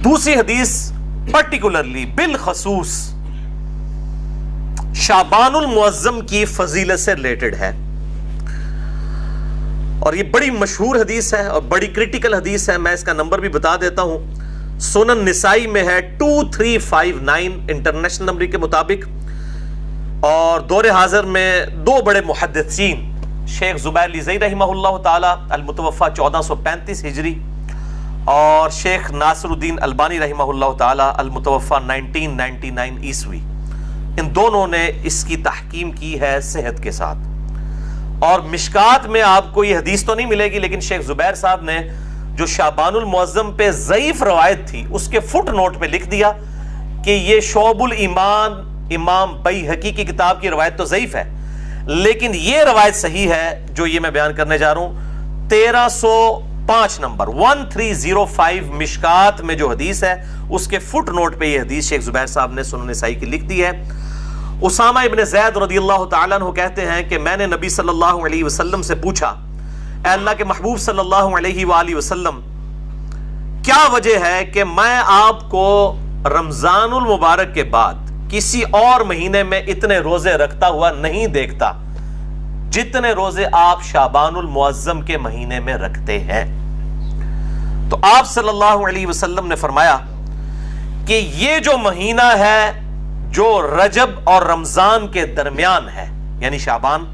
دوسری حدیث پرٹیکولرلی بالخصوص شعبان المعظم کی فضیلت سے ریلیٹڈ ہے، اور یہ بڑی مشہور حدیث ہے اور بڑی کریٹیکل حدیث ہے. میں اس کا نمبر بھی بتا دیتا ہوں. سنن نسائی میں ہے 2359 انٹرنیشنل نمبر کے مطابق، اور دور حاضر میں دو بڑے محدثین شیخ زبیر لیزئی رحمہ اللہ تعالی المتوفى 1435 ہجری اور شیخ ناصر الدین البانی رحمہ اللہ تعالی المتوفى 1999 عیسوی، ان دونوں نے اس کی تحکیم کی ہے صحت کے ساتھ. اور مشکات میں آپ کو یہ حدیث تو نہیں ملے گی، لیکن شیخ زبیر صاحب نے جو شعبان المعظم پہ ضعیف روایت تھی اس کے فٹ نوٹ پہ لکھ دیا کہ یہ شعب الایمان امام بیہقی کی کتاب کی روایت تو ضعیف ہے، لیکن یہ روایت صحیح ہے جو یہ میں بیان کرنے جا رہا ہوں. 1305 نمبر 1305 مشکات میں جو حدیث ہے اس کے فٹ نوٹ پہ یہ حدیث شیخ زبیر صاحب نے سنن نسائی کی لکھ دی ہے. اسامہ ابن زید رضی اللہ تعالیٰ عنہ کہتے ہیں کہ میں نے نبی صلی اللہ علیہ وسلم سے پوچھا، اے اللہ کے محبوب صلی اللہ علیہ وآلہ وسلم، کیا وجہ ہے کہ میں آپ کو رمضان المبارک کے بعد کسی اور مہینے میں اتنے روزے رکھتا ہوا نہیں دیکھتا جتنے روزے آپ شعبان المعظم کے مہینے میں رکھتے ہیں؟ تو آپ صلی اللہ علیہ وسلم نے فرمایا کہ یہ جو مہینہ ہے جو رجب اور رمضان کے درمیان ہے، یعنی شعبان،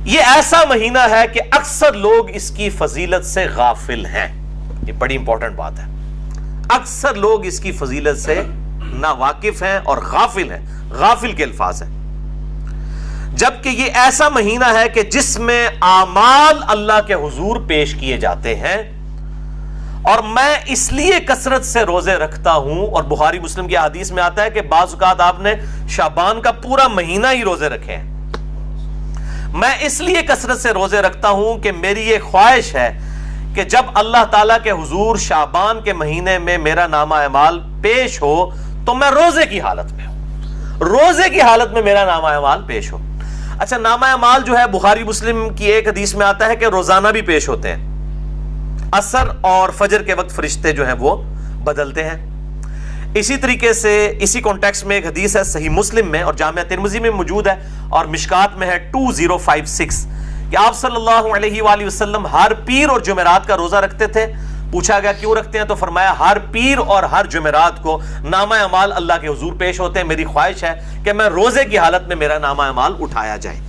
یہ ایسا مہینہ ہے کہ اکثر لوگ اس کی فضیلت سے غافل ہیں. یہ بڑی امپورٹنٹ بات ہے. اکثر لوگ اس کی فضیلت سے ناواقف ہیں اور غافل ہیں. غافل کے الفاظ ہیں. جبکہ یہ ایسا مہینہ ہے کہ جس میں اعمال اللہ کے حضور پیش کیے جاتے ہیں، اور میں اس لیے کثرت سے روزے رکھتا ہوں. اور بخاری مسلم کی حدیث میں آتا ہے کہ بعض اوقات آپ نے شعبان کا پورا مہینہ ہی روزے رکھے ہیں. میں اس لیے کثرت سے روزے رکھتا ہوں کہ میری یہ خواہش ہے کہ جب اللہ تعالیٰ کے حضور شعبان کے مہینے میں میرا نامہ اعمال پیش ہو تو میں روزے کی حالت میں ہوں، روزے کی حالت میں میرا نامہ اعمال پیش ہو. اچھا، نامہ اعمال جو ہے بخاری مسلم کی ایک حدیث میں آتا ہے کہ روزانہ بھی پیش ہوتے ہیں. عصر اور فجر کے وقت فرشتے جو ہیں وہ بدلتے ہیں. اسی طریقے سے اسی کانٹیکسٹ میں ایک حدیث ہے صحیح مسلم میں اور جامعہ ترمذی میں موجود ہے اور مشکات میں ہے 2056 کہ آپ صلی اللہ علیہ وآلہ وسلم ہر پیر اور جمعرات کا روزہ رکھتے تھے. پوچھا گیا کیوں رکھتے ہیں؟ تو فرمایا ہر پیر اور ہر جمعرات کو نامہ اعمال اللہ کے حضور پیش ہوتے ہیں. میری خواہش ہے کہ میں روزے کی حالت میں میرا نامہ اعمال اٹھایا جائے.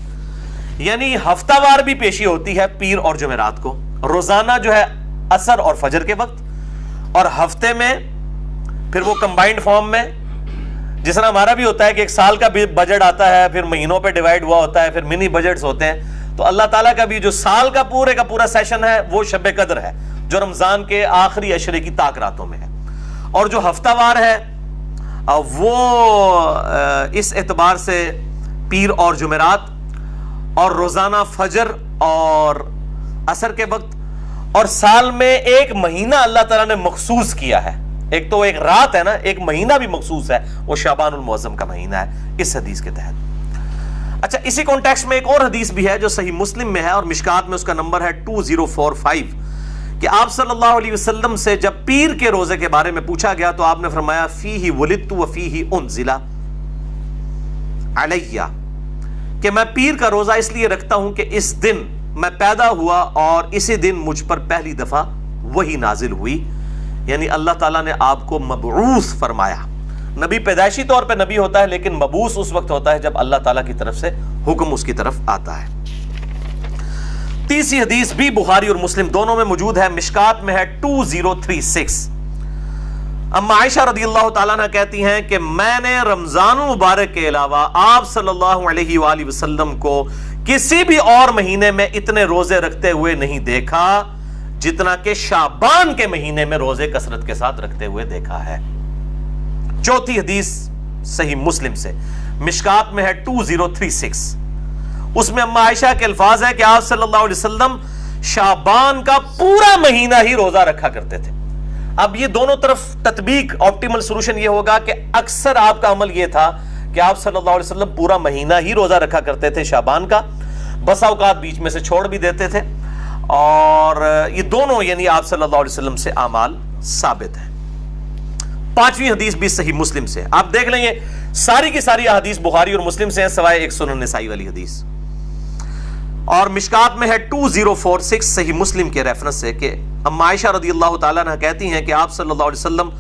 یعنی ہفتہ وار بھی پیشی ہوتی ہے پیر اور جمعرات کو، روزانہ جو ہے عصر اور فجر کے وقت، اور ہفتے میں پھر وہ کمبائنڈ فارم میں، جس طرح ہمارا بھی ہوتا ہے کہ ایک سال کا بھی بجٹ آتا ہے پھر مہینوں پہ ڈیوائیڈ ہوا ہوتا ہے، پھر منی بجٹس ہوتے ہیں. تو اللہ تعالیٰ کا بھی جو سال کا پورا سیشن ہے وہ شب قدر ہے جو رمضان کے آخری عشرے کی طاق راتوں میں ہے. اور جو ہفتہ وار ہے وہ اس اعتبار سے پیر اور جمعرات اور روزانہ فجر اور عصر کے وقت، اور سال میں ایک مہینہ اللہ تعالیٰ نے مخصوص کیا ہے. ایک تو ایک رات ہے نا، ایک مہینہ بھی مخصوص ہے، وہ شعبان المعظم کا مہینہ ہے اس حدیث کے تحت. اچھا، اسی کانٹیکسٹ میں ایک اور حدیث بھی ہے جو صحیح مسلم میں ہے اور مشکات میں اس کا نمبر ہے 2045 کہ آپ صلی اللہ علیہ وسلم سے جب پیر کے روزے کے بارے میں پوچھا گیا تو آپ نے فرمایا فیہ ولدت وفیہ انزل علیہ، کہ میں پیر کا روزہ اس لیے رکھتا ہوں کہ اس دن میں پیدا ہوا اور اسی دن مجھ پر پہلی دفعہ وحی نازل ہوئی. یعنی اللہ تعالیٰ نے آپ کو مبعوث فرمایا. نبی پیدائشی طور پہ نبی ہوتا ہے لیکن مبعوث اس وقت ہوتا ہے جب اللہ تعالیٰ کی طرف سے حکم اس کی طرف آتا ہے. تیسری حدیث بھی بخاری اور مسلم دونوں میں موجود ہے، مشکات میں ہے 2036. اما عائشہ رضی اللہ تعالیٰ عنہ کہتی ہیں کہ میں نے رمضان المبارک کے علاوہ آپ صلی اللہ علیہ وآلہ وسلم کو کسی بھی اور مہینے میں اتنے روزے رکھتے ہوئے نہیں دیکھا جتنا کہ شعبان کے مہینے میں روزے کثرت کے ساتھ رکھتے ہوئے دیکھا ہے. چوتھی حدیث صحیح مسلم سے مشکات میں ہے 2036. اس میں اما عائشہ کے الفاظ ہے کہ آپ صلی اللہ علیہ وسلم شعبان کا پورا مہینہ ہی روزہ رکھا کرتے تھے. اب یہ دونوں طرف تطبیق آپٹیمل سولوشن یہ ہوگا کہ اکثر آپ کا عمل یہ تھا کہ آپ صلی اللہ علیہ وسلم پورا مہینہ ہی روزہ رکھا کرتے تھے شعبان کا، بسا اوقات بیچ میں سے چھوڑ بھی دیتے تھے. اور یہ دونوں یعنی آپ صلی اللہ علیہ وسلم سے اعمال ثابت ہیں. 5ویں حدیث بھی صحیح مسلم سے. آپ دیکھ لیں گے ساری کی ساری احادیث بخاری اور مسلم سے ہیں سوائے ایک سنن نسائی والی حدیث. اور مشکات میں ہے 2046 صحیح مسلم کے ریفرنس سے کہ ام عائشہ رضی اللہ تعالیٰ عنہ کہتی ہیں کہ آپ صلی اللہ علیہ وسلم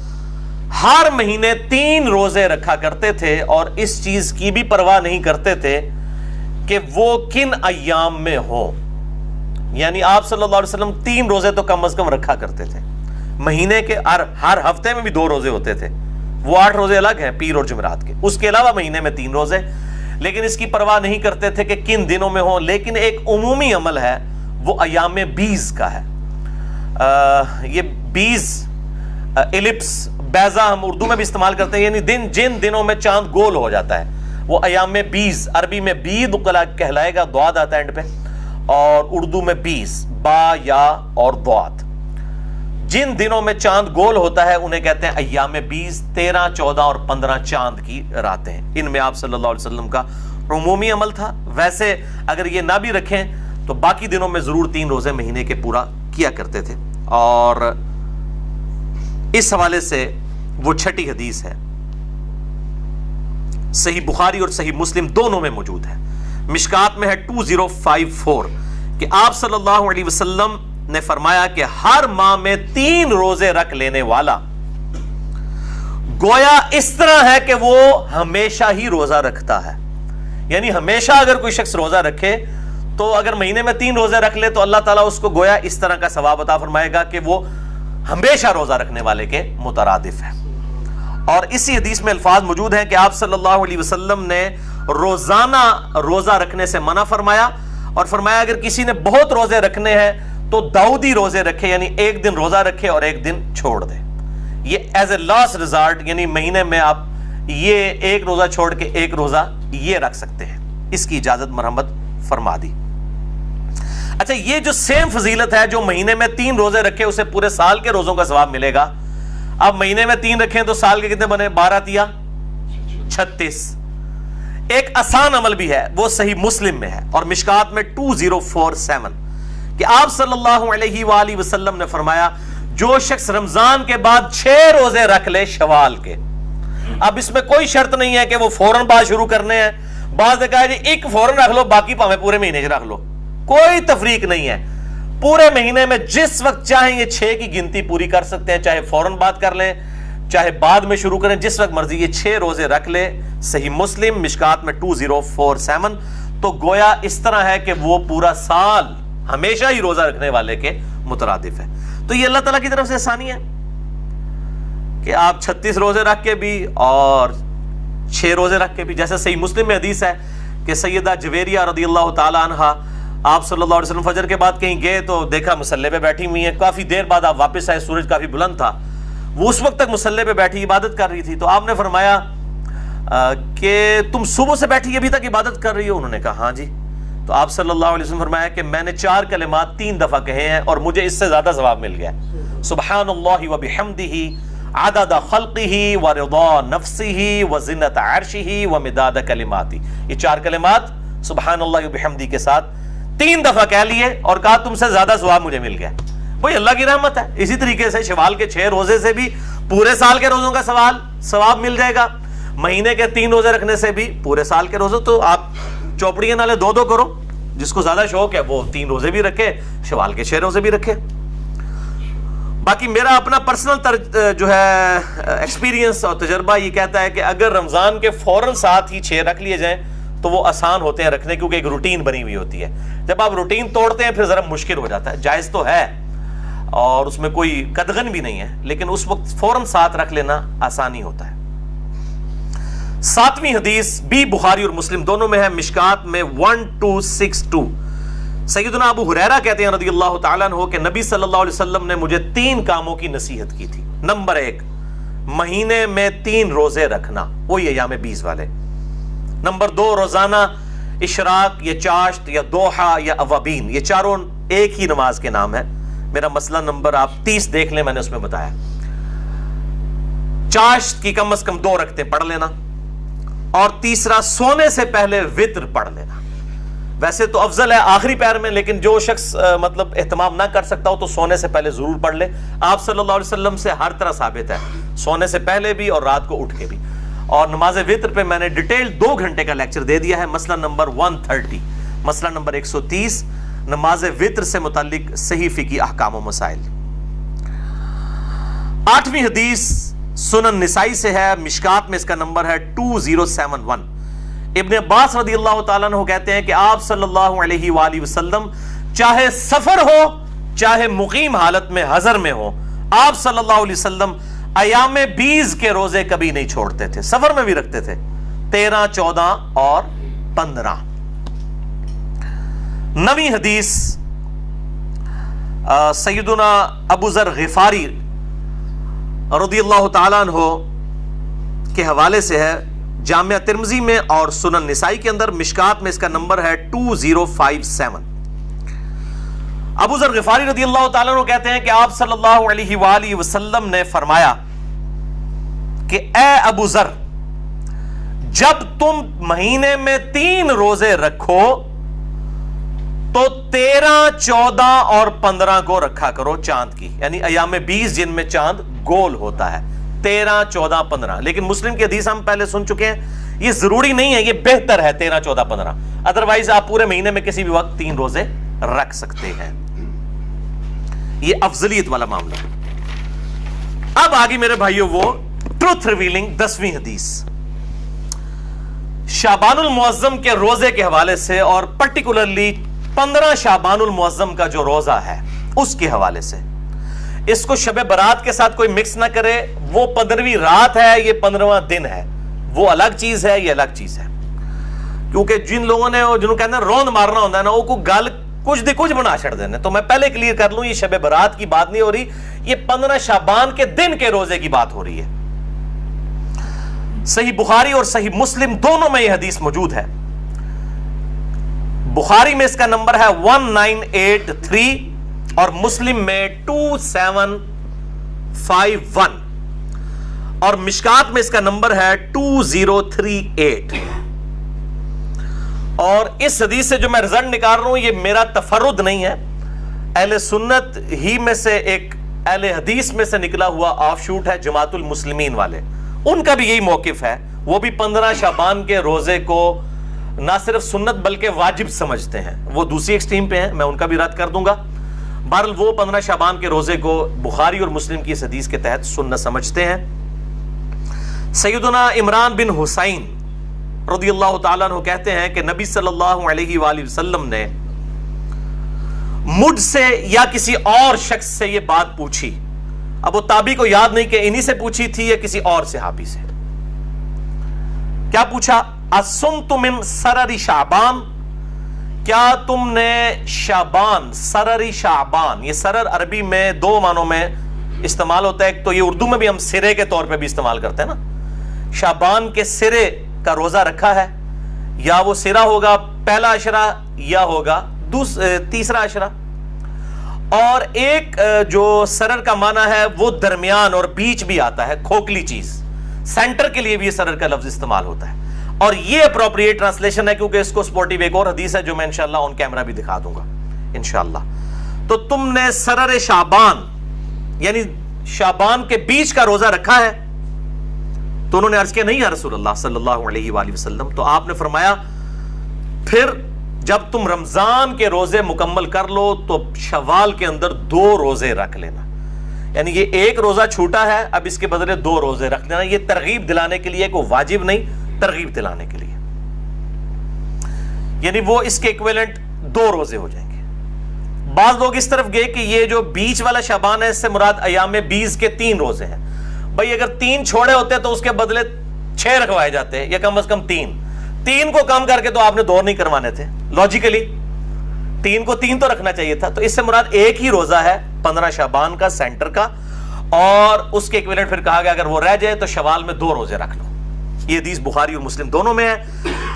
ہر مہینے 3 روزے رکھا کرتے تھے اور اس چیز کی بھی پرواہ نہیں کرتے تھے کہ وہ کن ایام میں ہوں. یعنی آپ صلی اللہ علیہ وسلم 3 روزے تو کم از کم رکھا کرتے تھے مہینے کے. ہر ہفتے میں بھی 2 روزے ہوتے تھے, وہ 8 روزے الگ ہیں پیر اور جمعرات کے, اس کے علاوہ مہینے میں 3 روزے. لیکن اس کی پرواہ نہیں کرتے تھے کہ کن دنوں میں ہوں. لیکن ایک عمومی عمل ہے وہ ایام 20 کا ہے. یہ 20 الپس بیضا ہم اردو میں بھی استعمال کرتے ہیں, یعنی جن دنوں میں چاند گول ہو جاتا ہے وہ ایام 20. عربی میں بید کہلائے گا, دعاد آتا ہے اینڈ پہ, اور اردو میں 20 با یا اور دعاد. جن دنوں میں چاند گول ہوتا ہے انہیں کہتے ہیں ایام 20. 13, 14 اور 15 چاند کی راتیں ہیں. ان میں آپ صلی اللہ علیہ وسلم کا عمومی عمل تھا. ویسے اگر یہ نہ بھی رکھیں تو باقی دنوں میں ضرور 3 روزے مہینے کے پورا کیا کرتے تھے. اور اس حوالے سے وہ 6ٹھی حدیث ہے, صحیح بخاری اور صحیح مسلم دونوں میں موجود ہے. مشکات میں ہے 2054 کہ آپ صلی اللہ علیہ وسلم نے فرمایا کہ ہر ماہ میں 3 روزے رکھ لینے والا گویا اس طرح ہے کہ وہ ہمیشہ ہی روزہ رکھتا ہے. یعنی ہمیشہ اگر کوئی شخص روزہ رکھے تو اگر مہینے میں 3 روزے رکھ لے تو اللہ تعالیٰ اس کو گویا اس طرح کا ثواب عطا فرمائے گا کہ وہ ہمیشہ روزہ رکھنے والے کے مترادف ہے. اور اسی حدیث میں الفاظ موجود ہیں کہ آپ صلی اللہ علیہ وسلم نے روزانہ روزہ رکھنے سے منع فرمایا اور فرمایا اگر کسی نے بہت روزے رکھنے ہیں تو داؤدی روزے رکھے, یعنی ایک دن روزہ رکھے اور ایک دن چھوڑ دے. یہ ایز اے لاسٹ ریزارٹ, یعنی مہینے میں آپ یہ ایک روزہ چھوڑ کے ایک روزہ یہ رکھ سکتے ہیں. اس کی اجازت مرحمت فرما دی. اچھا, یہ جو سیم فضیلت ہے جو مہینے میں 3 روزے رکھے اسے پورے سال کے روزوں کا ثواب ملے گا. اب مہینے میں 3 رکھیں تو سال کے کتنے بنے؟ 12 تیا 36. ایک آسان عمل بھی ہے وہ صحیح مسلم میں ہے اور مشکات میں 2047 کہ آپ صلی اللہ علیہ وآلہ وسلم نے فرمایا جو شخص رمضان کے بعد 6 روزے رکھ لے شوال کے. اب اس میں کوئی شرط نہیں ہے کہ وہ فوراً بعد شروع کرنے ہیں. بعض نے کہا جی ایک فوراً رکھ لو, باقی پاویں پورے مہینے رکھ لو. کوئی تفریق نہیں ہے. پورے مہینے میں جس وقت چاہیں یہ 6 کی گنتی پوری کر سکتے ہیں, چاہے فوراً بات کر لیں چاہے بعد میں شروع کریں, جس وقت مرضی یہ 6 روزے رکھ لے. صحیح مسلم مشکات میں 2047. تو گویا اس طرح ہے کہ وہ پورا سال ہمیشہ ہی روزہ رکھنے والے کے مترادف ہے. تو یہ اللہ تعالیٰ کی طرف سے آسانی ہے کہ آپ 36 روزے رکھ کے بھی اور 6 روزے رکھ کے بھی. جیسے صحیح مسلم میں حدیث ہے کہ سیدہ جویریہ رضی اللہ تعالیٰ عنہا آپ صلی اللہ علیہ وسلم فجر کے بعد کہیں گئے تو دیکھا مصلی پہ بیٹھی ہوئی ہیں. کافی دیر بعد آپ واپس آئے, سورج کافی بلند تھا, وہ اس وقت تک مصلی پہ بیٹھی عبادت کر رہی تھی. تو آپ نے فرمایا کہ تم صبح سے بیٹھی ابھی تک عبادت کر رہی ہو؟ انہوں نے کہا ہاں جی. تو آپ صلی اللہ علیہ وسلم فرمایا کہ میں نے 4 کلمات 3 دفعہ کہے ہیں اور مجھے اس سے زیادہ ثواب مل گیا. سبحان اللہ و بحمدہ عدد خلقہ ورضا نفسہ وزنۃ عرشہ ومداد کلماتہ. یہ 4 کلمات سبحان اللہ و بحمدہ کے ساتھ 3 دفعہ کہہ لیے اور کہا تم سے زیادہ ثواب مجھے مل گیا. وہی اللہ کی رحمت ہے. اسی طریقے سے شوال کے 6 روزے سے بھی پورے سال کے روزوں کا ثواب مل جائے گا. مہینے کے 3 روزے رکھنے سے بھی پورے سال کے روزے. تو آپ چوپڑیاں نالے 2 کرو, جس کو زیادہ شوق ہے وہ 3 روزے بھی رکھے, شوال کے 6 روزے بھی رکھے. باقی میرا اپنا پرسنل جو ہے ایکسپیرینس اور تجربہ یہ کہتا ہے کہ اگر رمضان کے فوراً ساتھ ہی 6 رکھ لیے جائیں تو وہ آسان ہوتے ہیں رکھنے, کیونکہ ایک روٹین بنی ہوئی ہوتی ہے. جب آپ روٹین توڑتے ہیں پھر ذرا مشکل ہو جاتا ہے. جائز تو ہے اور اس میں کوئی قدغن بھی نہیں ہے, لیکن اس وقت فوراً ساتھ رکھ لینا آسانی ہوتا ہے. 7ویں حدیث بھی بخاری اور مسلم دونوں میں ہے. مشکات میں 1262 سیدنا ابو ہریرہ کہتے ہیں رضی اللہ تعالیٰ عنہ کہ نبی صلی اللہ علیہ وسلم نے مجھے 3 کاموں کی نصیحت کی تھی. نمبر 1 مہینے میں 3 روزے رکھنا, وہی ایام 20 والے. نمبر 2 روزانہ اشراق یا چاشت یا دوحہ یا اوابین, یہ چاروں ایک ہی نماز کے نام ہے. میرا مسئلہ نمبر آپ 30 دیکھ لیں, میں نے اس میں بتایا. چاشت کی کم از کم 2 رکعتیں پڑھ لینا, اور تیسرا سونے سے پہلے وتر پڑھ لینا. ویسے تو افضل ہے آخری پیر میں، لیکن جو شخص مطلب اہتمام نہ کر سکتا ہو تو سونے سے پہلے ضرور پڑھ لے. آپ صلی اللہ علیہ وسلم سے ہر طرح ثابت ہے، سونے سے پہلے بھی اور رات کو اٹھ کے بھی. اور نماز وتر پہ میں نے ڈیٹیل 2 گھنٹے کا لیکچر دے دیا ہے، مسئلہ نمبر 130، مسئلہ نمبر 130، نماز وتر سے متعلق صحیح فقہی احکام و مسائل. 8ویں حدیث سنن نسائی سے ہے، مشکات میں اس کا نمبر ہے 2071. ابن عباس رضی اللہ تعالیٰ عنہ کہتے ہیں کہ آپ صلی اللہ علیہ وآلہ وسلم چاہے سفر ہو چاہے مقیم حالت میں حضر میں ہو، آپ صلی اللہ علیہ وسلم ایام 20 کے روزے کبھی نہیں چھوڑتے تھے، سفر میں بھی رکھتے تھے، 13، 14 اور 15. 9ویں حدیث سیدنا ابو ذر غفاری رضی اللہ تعالیٰ عنہ کے حوالے سے ہے، جامعہ ترمذی میں اور سنن نسائی کے اندر، مشکات میں اس کا نمبر ہے 2057. ابو ذر غفاری رضی اللہ تعالیٰ عنہ کہتے ہیں کہ آپ صلی اللہ علیہ وآلہ وسلم نے فرمایا کہ اے ابو ذر، جب تم مہینے میں 3 روزے رکھو تو 13، 14 اور 15 کو رکھا کرو چاند کی، یعنی ایام 20 جن میں چاند گول ہوتا ہے، 13، 14، 15. لیکن مسلم کی حدیث ہم پہلے سن چکے ہیں، یہ ضروری نہیں ہے، یہ بہتر ہے 13، 14، 15. ادروائز آپ پورے مہینے میں کسی بھی وقت 3 روزے رکھ سکتے ہیں، یہ افضلیت والا معاملہ. اب آگے میرے بھائیوں وہ ٹروتھ ریویلنگ 10ویں حدیث شعبان المعظم کے روزے کے حوالے سے، اور پرٹیکولرلی 15 شعبان المعظم کا جو روزہ ہے اس کے حوالے سے. اس کو شب برات کے ساتھ کوئی مکس نہ کرے، وہ 15ویں رات ہے، یہ 15واں دن ہے، وہ الگ چیز ہے، یہ الگ چیز ہے. کیونکہ جن لوگوں نے جنہوں کہنا ہے روند مارنا ہوتا ہے نا، وہ کو گل کچھ دی کچھ بنا چھڑ دینے. تو میں پہلے کلیئر کر لوں، یہ شب برات کی بات نہیں ہو رہی، یہ 15 شعبان کے دن کے روزے کی بات ہو رہی ہے. صحیح بخاری اور صحیح مسلم دونوں میں یہ حدیث موجود ہے. بخاری میں اس کا نمبر ہے 1983 اور مسلم میں 2751 اور مشکات میں اس کا نمبر ہے 2038. اور اس حدیث سے جو میں رزلٹ نکال رہا ہوں یہ میرا تفرد نہیں ہے، اہل سنت ہی میں سے ایک اہل حدیث میں سے نکلا ہوا آف شوٹ ہے، جماعت المسلمین والے، ان کا بھی یہی موقف ہے. وہ بھی 15 شعبان کے روزے کو نہ صرف سنت بلکہ واجب سمجھتے ہیں، وہ دوسری ایکسٹریم پہ ہیں، میں ان کا بھی رد کر دوں گا. بہرحال وہ 15 شعبان کے روزے کو بخاری اور مسلم کی اس حدیث کے تحت سنت سمجھتے ہیں. سیدنا عمران بن حسین رضی اللہ تعالیٰ عنہ کہتے ہیں کہ نبی صلی اللہ علیہ وآلہ وسلم نے مجھ سے یا کسی اور شخص سے یہ بات پوچھی. اب وہ تابعی کو یاد نہیں کہ انہی سے پوچھی تھی یا کسی اور صحابی سے. کیا پوچھا؟ اصمت من سرر شعبان، کیا تم نے شعبان، سرر شعبان، یہ سرر عربی میں 2 معنوں میں استعمال ہوتا ہے. ایک تو یہ اردو میں بھی ہم سرے کے طور پہ بھی استعمال کرتے ہیں نا، شعبان کے سرے کا روزہ رکھا ہے، یا وہ سرا ہوگا پہلا عشرہ یا ہوگا تیسرا عشرہ. اور ایک جو سرر کا معنی ہے وہ درمیان اور بیچ بھی آتا ہے، کھوکھلی چیز، سینٹر کے لیے بھی یہ سرر کا لفظ استعمال ہوتا ہے. اور یہ اپروپریٹ ٹرانسلیشن ہے کیونکہ اس کو سپورٹیو ایک اور حدیث ہے جو میں انشاءاللہ آن کیمرہ بھی دکھا دوں گا انشاءاللہ. تو تم نے سرر شعبان یعنی شعبان کے بیچ کا روزہ رکھا ہے؟ تو انہوں نے عرض کیا نہیں یا رسول اللہ صلی اللہ علیہ وآلہ وسلم. تو آپ نے فرمایا پھر جب تم رمضان کے روزے مکمل کر لو تو شوال کے اندر 2 روزے رکھ لینا. یعنی یہ ایک روزہ چھوٹا ہے، اب اس کے بدلے 2 روزے رکھ لینا. یہ ترغیب دلانے کے لیے، کوئی واجب نہیں، ترغیب دلانے کے لیے. یعنی وہ اس کے ایکویلنٹ 2 روزے ہو جائیں گے. بعض لوگ اس طرف گئے کہ یہ جو بیچ والا شعبان ہے اس سے مراد ایام 20 کے 3 روزے ہیں. بھائی اگر 3 چھوڑے ہوتے تو اس کے بدلے 6 رکھوائے جاتے یا کم از کم 3 کو کم کر کے تو آپ نے 2 نہیں کروانے تھے. لاجیکلی 3 کو 3 تو رکھنا چاہیے تھا. تو اس سے مراد ایک ہی روزہ ہے 15 شعبان کا سینٹر کا، اور اس کے ایکویلنٹ پھر کہا گیا اگر وہ رہ جائے تو شوال میں 2 روزے رکھ لو. یہ حدیث بخاری اور مسلم دونوں میں ہے.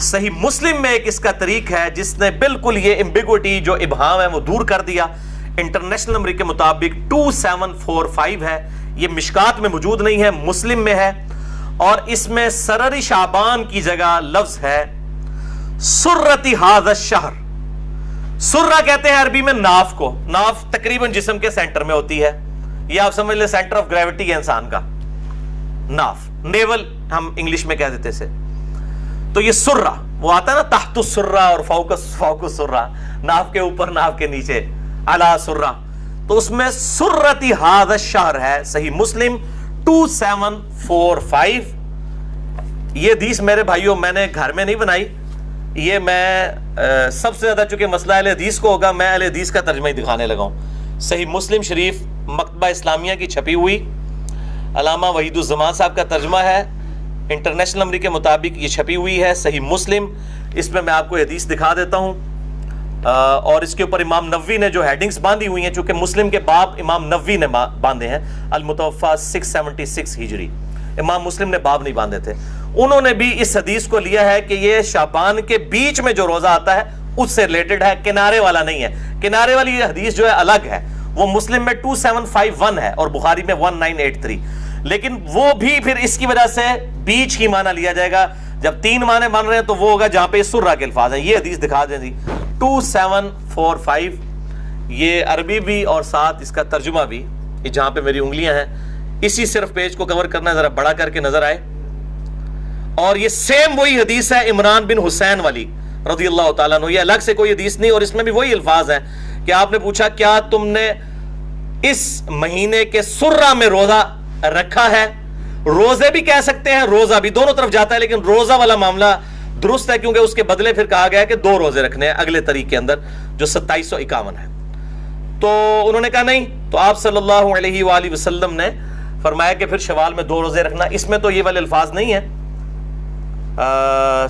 صحیح مسلم میں ایک اس کا طریق ہے جس نے بالکل یہ ایمبیگوٹی جو ابہام ہے وہ دور کر دیا. انٹرنیشنل نمبر کے مطابق 2745 ہے. یہ مشکات میں موجود نہیں ہے، مسلم میں ہے. اور اس میں سرر شعبان کی جگہ لفظ ہے سرتی ھذا الشہر، سرہ کہتے ہیں عربی میں ناف کو. ناف تقریباً جسم کے سینٹر میں ہوتی ہے, یہ آپ سمجھ لیں سینٹر آف گریوٹی ہے انسان کا. ناف, نیول ہم انگلش میں کہہ دیتے سے. تو یہ سرہ وہ آتا ہے نا, تحت السرہ اور فوق السرہ, ناف کے اوپر ناف کے نیچے, علی سرہ. تو اس میں سرتی ھذا الشہر ہے. صحیح مسلم 2745. یہ حدیث میرے بھائیوں میں نے گھر میں نہیں بنائی, یہ میں سب سے زیادہ چونکہ مسئلہ اہل حدیث کو ہوگا, میں اہل حدیث کا ترجمہ ہی دکھانے لگا ہوں. صحیح مسلم شریف مکتبہ اسلامیہ کی چھپی ہوئی, علامہ وحید الزمان صاحب کا ترجمہ ہے, انٹرنیشنل نمبر کے مطابق یہ چھپی ہوئی ہے. صحیح مسلم, اس میں میں آپ کو حدیث دکھا دیتا ہوں, اور اس کے اوپر امام نووی نے جو ہیڈنگز باندھی ہوئی ہیں, چونکہ مسلم کے باب امام نووی نے باندھے ہیں, المتوفا 676 ہجری, امام مسلم نے باب نہیں باندھے تھے. انہوں نے بھی اس حدیث کو لیا ہے کہ یہ شعبان کے بیچ میں جو روزہ آتا ہے اس سے ریلیٹڈ ہے, کنارے والا نہیں ہے. کنارے والی یہ حدیث جو ہے الگ ہے, وہ مسلم میں 2751 ہے اور بخاری میں 1983. لیکن وہ بھی پھر اس کی وجہ سے بیچ ہی معنی لیا جائے گا. جب 3 معنی بن رہے ہیں تو وہ ہوگا جہاں پہ سرہ کے الفاظ ہیں. یہ حدیث دکھا دیں جی 2745, یہ عربی بھی اور ساتھ اس کا ترجمہ بھی, یہ جہاں پہ میری انگلیاں ہیں اسی صرف پیج کو کور کرنا, ذرا بڑا کر کے نظر آئے. اور یہ سیم وہی حدیث ہے عمران بن حسین والی رضی اللہ تعالیٰ عنہ, یہ الگ سے کوئی حدیث نہیں, اور اس میں بھی وہی الفاظ ہیں کہ آپ نے پوچھا کیا تم نے اس مہینے کے سرہ میں روزہ رکھا ہے. روزے بھی کہہ سکتے ہیں, روزہ بھی, دونوں طرف جاتا ہے, لیکن روزہ والا معاملہ درست ہے کیونکہ اس کے بدلے پھر کہا گیا ہے کہ 2 روزے رکھنے ہیں اگلے طریق کے اندر جو 2751 ہے. تو انہوں نے کہا نہیں, تو آپ صلی اللہ علیہ وآلہ وسلم نے فرمایا کہ پھر شوال میں 2 روزے رکھنا. اس میں تو یہ والے الفاظ نہیں ہیں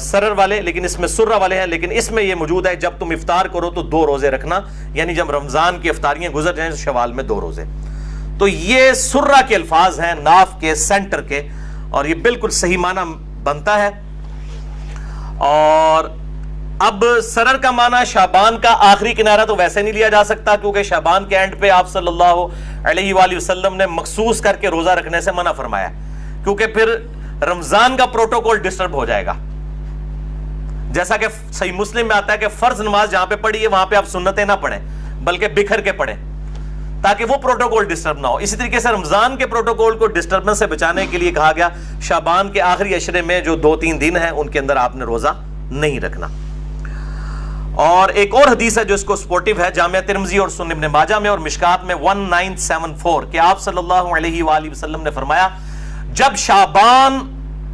سرر والے, لیکن اس میں سرہ والے ہیں, لیکن اس میں یہ موجود ہے جب تم افطار کرو تو 2 روزے رکھنا, یعنی جب رمضان کی افطاریاں گزر جائیں تو شوال میں 2 روزے. تو یہ سرہ کے الفاظ ہیں, ناف کے سینٹر کے, اور یہ بالکل صحیح معنی بنتا ہے. اور اب سرر کا معنی شعبان کا آخری کنارہ تو ویسے نہیں لیا جا سکتا, کیونکہ شعبان کے اینڈ پہ آپ صلی اللہ علیہ وآلہ وسلم نے مخصوص کر کے روزہ رکھنے سے منع فرمایا, کیونکہ پھر رمضان کا پروٹوکول ڈسٹرب ہو جائے گا. جیسا کہ صحیح مسلم میں آتا ہے کہ فرض نماز جہاں پہ پڑھی ہے وہاں پہ آپ سنتیں نہ پڑھیں بلکہ بکھر کے پڑھیں تاکہ وہ پروٹوکول ڈسٹرب نہ ہو. اسی طریقے سے رمضان کے پروٹوکول کو ڈسٹربنس سے بچانے کے لیے کہا گیا شعبان کے آخری عشرے میں جو 2-3 دن ہیں ان کے اندر آپ نے روزہ نہیں رکھنا. اور ایک اور حدیث ہے جو اس کو سپورٹیو ہے, جامعہ ترمذی اور سنن ابن ماجہ میں اور مشکات میں 1974, کہ آپ صلی اللہ علیہ وآلہ وسلم نے فرمایا جب شعبان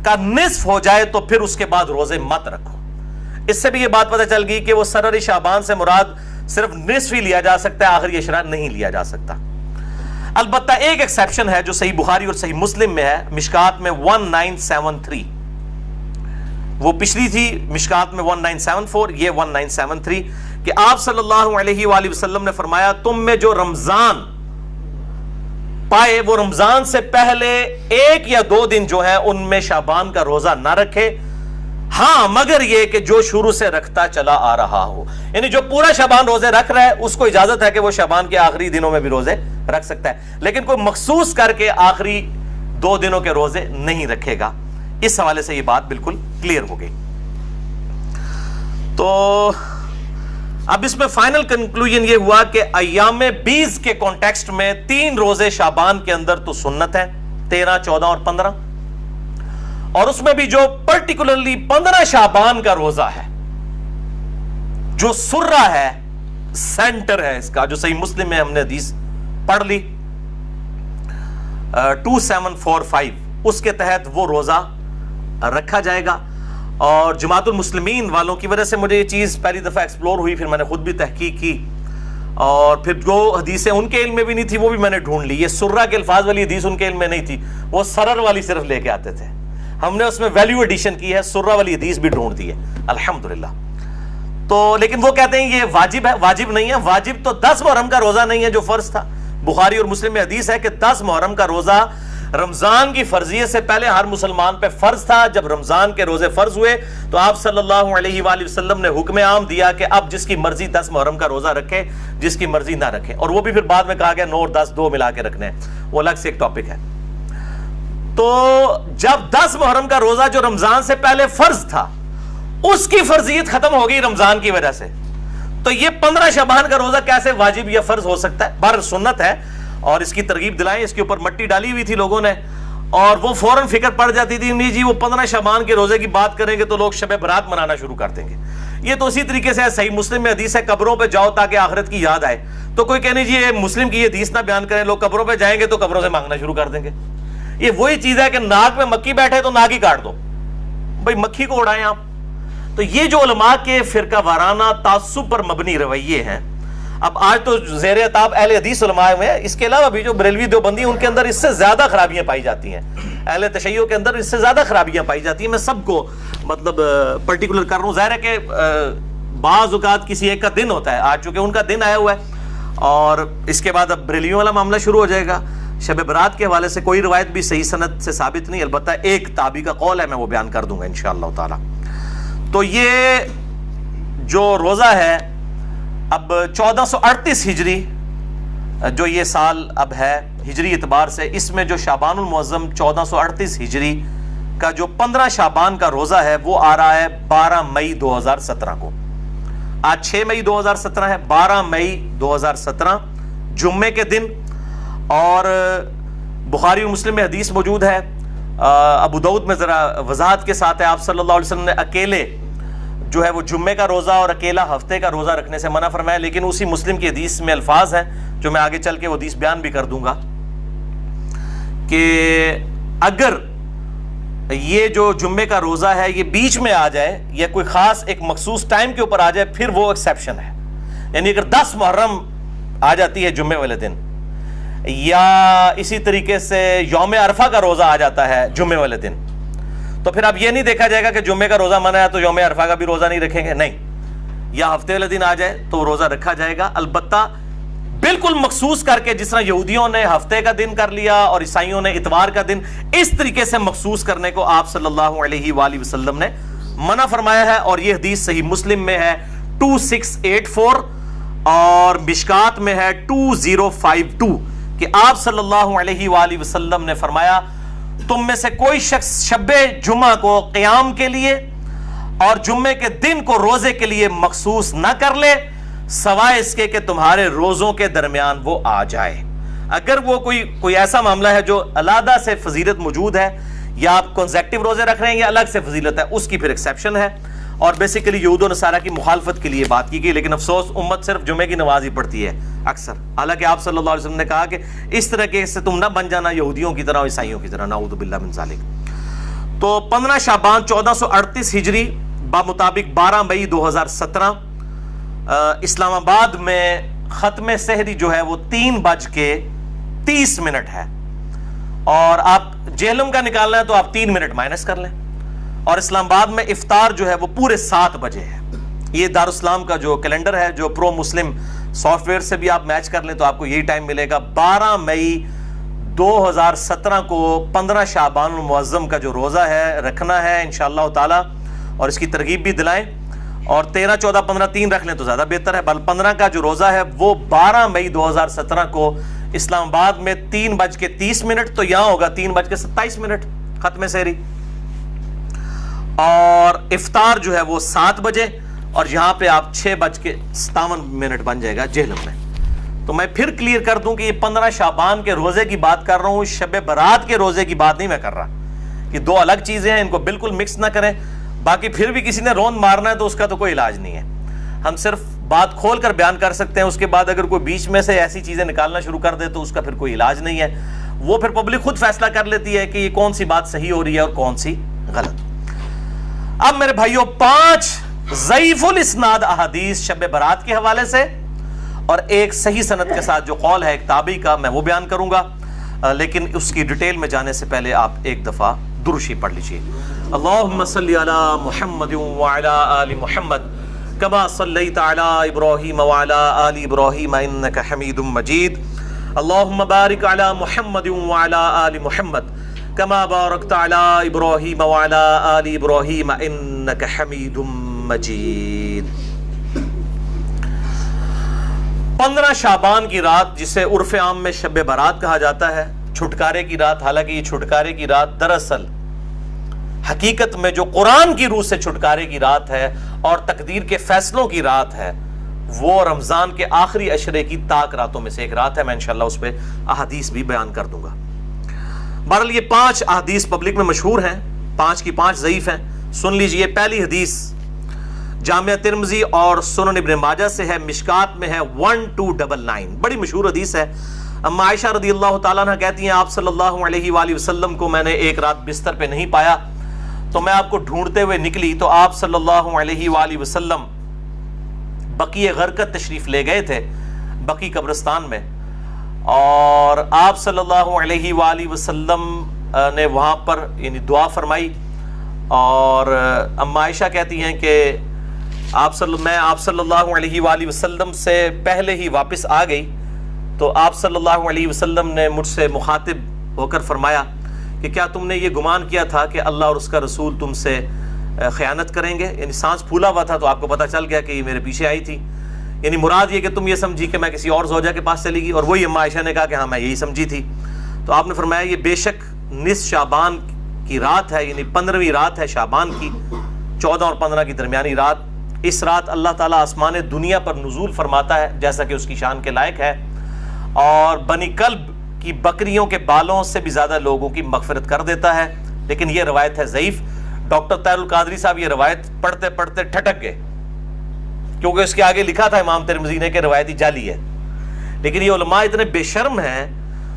کا نصف ہو جائے تو پھر اس کے بعد روزے مت رکھو. اس سے بھی یہ بات پتہ چل گئی کہ وہ سرر شعبان سے مراد صرف نصف ہی لیا جا سکتا ہے, آخری عشرہ نہیں لیا جا سکتا. البتہ ایک ایکسیپشن ہے جو صحیح بخاری اور صحیح مسلم میں ہے, مشکات میں 1973, وہ پچھلی تھی مشکات میں 1974, یہ 1973, کہ آپ صلی اللہ علیہ وآلہ وسلم نے فرمایا تم میں جو رمضان پائے وہ رمضان سے پہلے 1 یا 2 دن جو ہے ان میں شعبان کا روزہ نہ رکھے, ہاں مگر یہ کہ جو شروع سے رکھتا چلا آ رہا ہو, یعنی جو پورا شعبان روزے رکھ رہا ہے اس کو اجازت ہے کہ وہ شعبان کے آخری دنوں میں بھی روزے رکھ سکتا ہے, لیکن کوئی مخصوص کر کے آخری 2 دنوں کے روزے نہیں رکھے گا. اس حوالے سے یہ بات بالکل کلیئر ہو گئی. تو اب اس میں فائنل کنکلوژن یہ ہوا کہ ایام 20 کے کانٹیکسٹ میں 3 روزے شعبان کے اندر تو سنت ہے, 13, 14 اور 15, اور اس میں بھی جو پرٹیکولرلی 15 شعبان کا روزہ ہے جو سرہ ہے, سینٹر ہے اس کا, جو صحیح مسلم میں ہم نے حدیث پڑھ لی 2745, اس کے تحت وہ روزہ رکھا جائے گا. اور جماعت المسلمین والوں کی وجہ سے مجھے یہ چیز پہلی دفعہ ایکسپلور ہوئی, پھر میں نے خود بھی تحقیق کی, اور پھر جو حدیثیں ان کے علم میں بھی نہیں تھی وہ بھی میں نے ڈھونڈ لی. یہ سرہ کے الفاظ والی حدیث ان کے علم میں نہیں تھی, وہ سرر والی صرف لے کے آتے تھے, ہم نے اس میں ویلیو ایڈیشن کی ہے, سرہ والی حدیث بھی ڈھونڈ دی ہے الحمدللہ. تو لیکن وہ کہتے ہیں یہ واجب ہے, واجب نہیں ہے. واجب تو 10 محرم کا روزہ نہیں ہے جو فرض تھا. بخاری اور مسلم میں حدیث ہے کہ 10 محرم کا روزہ رمضان کی فرضیت سے پہلے ہر مسلمان پہ فرض تھا. جب رمضان کے روزے فرض ہوئے تو آپ صلی اللہ علیہ وآلہ وسلم نے حکم عام دیا کہ اب جس کی مرضی 10 محرم کا روزہ رکھے, جس کی مرضی نہ رکھے, اور وہ بھی پھر بعد میں کہا گیا 9 اور 10 2 ملا کے رکھنے ہیں, وہ الگ سے ایک ٹاپک ہے. تو جب 10 محرم کا روزہ جو رمضان سے پہلے فرض تھا اس کی فرضیت ختم ہو گئی رمضان کی وجہ سے, تو یہ 15 شعبان کا روزہ کیسے واجب یا فرض ہو سکتا ہے؟ بہرحال سنت ہے اور اس کی ترغیب دلائیں. اس کے اوپر مٹی ڈالی ہوئی تھی لوگوں نے اور وہ فوراً فکر پڑ جاتی تھی نہیں جی وہ 15 شعبان کے روزے کی بات کریں گے تو لوگ شب برات منانا شروع کر دیں گے. یہ تو اسی طریقے سے صحیح مسلم میں حدیث ہے قبروں پہ جاؤ تاکہ آخرت کی یاد آئے. تو کوئی کہنے جی یہ مسلم کی یہ حدیث نہ بیان کریں, لوگ قبروں پہ جائیں گے تو قبروں سے مانگنا شروع کر دیں گے. یہ وہی چیز ہے کہ ناک میں مکھی بیٹھے تو ناک ہی کاٹ دو, بھائی مکھی کو اڑائیں آپ. تو یہ جو علماء کے فرقہ وارانہ تعصب پر مبنی رویے ہیں, اب آج تو زیر عتاب اہل حدیث علماء میں, اس کے علاوہ بھی جو بریلوی دیوبندی ان کے اندر اس سے زیادہ خرابیاں پائی جاتی ہیں, اہل تشیع کے اندر اس سے زیادہ خرابیاں پائی جاتی ہیں. میں سب کو مطلب پرٹیکولر کر رہا ہوں. ظاہر ہے کہ بعض اوقات کسی ایک کا دن ہوتا ہے, آج چونکہ ان کا دن آیا ہوا ہے اور اس کے بعد اب بریلیوں والا معاملہ شروع ہو جائے گا. شب برات کے حوالے سے کوئی روایت بھی صحیح سند سے ثابت نہیں, البتہ ایک تابعی کا قول ہے, میں وہ بیان کر دوں گا انشاءاللہ تعالی. تو یہ جو روزہ ہے اب 1438 ہجری جو یہ سال اب ہے ہجری اعتبار سے, اس میں جو شعبان المعظم 1438 ہجری کا جو 15 شعبان کا روزہ ہے وہ آ رہا ہے 12 مئی 2017 کو. آج 6 مئی 2017 ہے, 12 مئی 2017 جمعے کے دن. اور بخاری و مسلم میں حدیث موجود ہے, ابو داؤد میں ذرا وضاحت کے ساتھ ہے, آپ صلی اللہ علیہ وسلم نے اکیلے جو ہے وہ جمعے کا روزہ اور اکیلا ہفتے کا روزہ رکھنے سے منع فرمایا. لیکن اسی مسلم کی حدیث میں الفاظ ہیں جو میں آگے چل کے وہ حدیث بیان بھی کر دوں گا کہ اگر یہ جو جمعے کا روزہ ہے یہ بیچ میں آ جائے یا کوئی خاص ایک مخصوص ٹائم کے اوپر آ جائے پھر وہ ایکسیپشن ہے. یعنی اگر 10 محرم آ جاتی ہے جمعے والے دن, یا اسی طریقے سے یوم عرفہ کا روزہ آ جاتا ہے جمعے والے دن, تو پھر اب یہ نہیں دیکھا جائے گا کہ جمعے کا روزہ منع ہے تو یوم عرفہ کا بھی روزہ نہیں رکھیں گے, نہیں. یا ہفتے والے دن آ جائے تو روزہ رکھا جائے گا, البتہ بالکل مخصوص کر کے, جس طرح یہودیوں نے ہفتے کا دن کر لیا اور عیسائیوں نے اتوار کا دن, اس طریقے سے مخصوص کرنے کو آپ صلی اللہ علیہ وآلہ وسلم نے منع فرمایا ہے. اور یہ حدیث صحیح مسلم میں ہے 2684 اور مشکات میں ہے 2052 کہ آپ صلی اللہ علیہ وآلہ وسلم نے فرمایا تم میں سے کوئی شخص شب جمعہ کو قیام کے لیے اور جمعے کے دن کو روزے کے لیے مخصوص نہ کر لے سوائے اس کے کہ تمہارے روزوں کے درمیان وہ آ جائے. اگر وہ کوئی ایسا معاملہ ہے جو علیحدہ سے فضیلت موجود ہے, یا آپ کنزیکٹیو روزے رکھ رہے ہیں یا الگ سے فضیلت ہے, اس کی پھر ایکسیپشن ہے. اور بیسیکلی یہود و نصارہ کی مخالفت کے لیے بات کی گئی, لیکن افسوس امت صرف جمعے کی نماز ہی پڑھتی ہے اکثر. حالانکہ آپ صلی اللہ علیہ وسلم نے کہا کہ اس طرح کے سے تم نہ بن جانا یہودیوں کی طرح اور عیسائیوں کی طرح, نعوذ باللہ من ذالک. تو 15 شعبان 1438 ہجری بمطابق 12 مئی 2017 اسلام آباد میں ختم سحری جو ہے وہ 3:30 ہے, اور آپ جہلم کا نکالنا ہے تو آپ 3 منٹ مائنس کر لیں. اور اسلام آباد میں افطار جو ہے وہ پورے 7 بجے ہے. یہ دارالاسلام کا جو کیلنڈر ہے جو پرو مسلم سافٹ ویئر سے بھی آپ میچ کر لیں تو آپ کو یہی ٹائم ملے گا. 12 مئی 2017 کو 15 شعبان المعظم کا جو روزہ ہے رکھنا ہے انشاءاللہ تعالی, اور اس کی ترغیب بھی دلائیں. اور 13, 14, 15 3 رکھ لیں تو زیادہ بہتر ہے. بل 15 کا جو روزہ ہے وہ 12 مئی 2017 کو اسلام آباد میں 3:30 تو یہاں ہوگا 3:27 ختم سحری. اور افطار جو ہے وہ 7 بجے, اور یہاں پہ آپ 6:57 بن جائے گا جہلم میں. تو میں پھر کلیئر کر دوں کہ یہ 15 شعبان کے روزے کی بات کر رہا ہوں, شب برات کے روزے کی بات نہیں میں کر رہا. یہ دو الگ چیزیں ہیں, ان کو بالکل مکس نہ کریں. باقی پھر بھی کسی نے روند مارنا ہے تو اس کا تو کوئی علاج نہیں ہے, ہم صرف بات کھول کر بیان کر سکتے ہیں. اس کے بعد اگر کوئی بیچ میں سے ایسی چیزیں نکالنا شروع کر دے تو اس کا پھر کوئی علاج نہیں ہے. وہ پھر پبلک خود فیصلہ کر لیتی ہے کہ یہ کون سی بات صحیح ہو رہی ہے اور کون سی غلط. اب میرے بھائیوں 5 ضعیف الاسناد احادیث شب برات کے حوالے سے اور ایک صحیح سند کے ساتھ جو قول ہے ایک تابعی کا, میں وہ بیان کروں گا. لیکن اس کی ڈیٹیل میں جانے سے پہلے آپ ایک دفعہ درود شریف پڑھ لیجئے. اللہم صلی علی محمد وعلی آل محمد کما صلیت علی ابراہیم وعلی آل ابراہیم انک حمید مجید. اللہم بارک علی محمد وعلی آل محمد کما بارکت علی ابراہیم وعلی آل ابراہیم انک حمید مجید. 15 شعبان کی رات جسے عرف عام میں شب برات کہا جاتا ہے, چھٹکارے کی رات. حالانکہ یہ چھٹکارے کی رات دراصل حقیقت میں جو قرآن کی روح سے چھٹکارے کی رات ہے اور تقدیر کے فیصلوں کی رات ہے وہ رمضان کے آخری عشرے کی تاک راتوں میں سے ایک رات ہے. میں انشاءاللہ اس پہ احادیث بھی بیان کر دوں گا. بہرحال یہ 5 احادیث پبلک میں مشہور ہیں, 5 کی 5 ضعیف ہیں. سن لیجئے. پہلی حدیث جامعہ ترمذی اور سنن ابن ماجہ سے ہے, مشکات میں ہے 1299, بڑی مشہور حدیث ہے. اما عائشہ رضی اللہ تعالیٰ عنہ کہتی ہیں آپ صلی اللہ علیہ وآلہ وسلم کو میں نے ایک رات بستر پہ نہیں پایا تو میں آپ کو ڈھونڈتے ہوئے نکلی تو آپ صلی اللہ علیہ وآلہ وسلم بقیع غرقد تشریف لے گئے تھے, بقیع قبرستان میں, اور آپ صلی اللہ علیہ وآلہ وسلم نے وہاں پر یعنی دعا فرمائی. اور اما عائشہ کہتی ہیں کہ میں آپ صلی اللہ علیہ وآلہ وسلم سے پہلے ہی واپس آ گئی تو آپ صلی اللہ علیہ وسلم نے مجھ سے مخاطب ہو کر فرمایا کہ کیا تم نے یہ گمان کیا تھا کہ اللہ اور اس کا رسول تم سے خیانت کریں گے؟ یعنی سانس پھولا ہوا تھا تو آپ کو پتہ چل گیا کہ یہ میرے پیچھے آئی تھی. یعنی مراد یہ کہ تم یہ سمجھی کہ میں کسی اور زوجہ کے پاس چلی گئی, اور وہی اما عائشہ نے کہا کہ ہاں میں یہی سمجھی تھی. تو آپ نے فرمایا یہ بے شک نصف شعبان کی رات ہے, یعنی 15ویں رات ہے شعبان کی, 14 اور 15 کی درمیانی رات. اس رات اللہ تعالیٰ آسمان دنیا پر نزول فرماتا ہے جیسا کہ اس کی شان کے لائق ہے, اور بنی کلب کی بکریوں کے بالوں سے بھی زیادہ لوگوں کی مغفرت کر دیتا ہے. لیکن یہ روایت ہے ضعیف. ڈاکٹر طاہر القادری صاحب یہ روایت پڑھتے پڑھتے ٹھٹک گئے کیونکہ اس کے آگے لکھا تھا امام ترمذی نے کہ روایتی جعلی ہے. لیکن یہ علماء اتنے بے شرم ہیں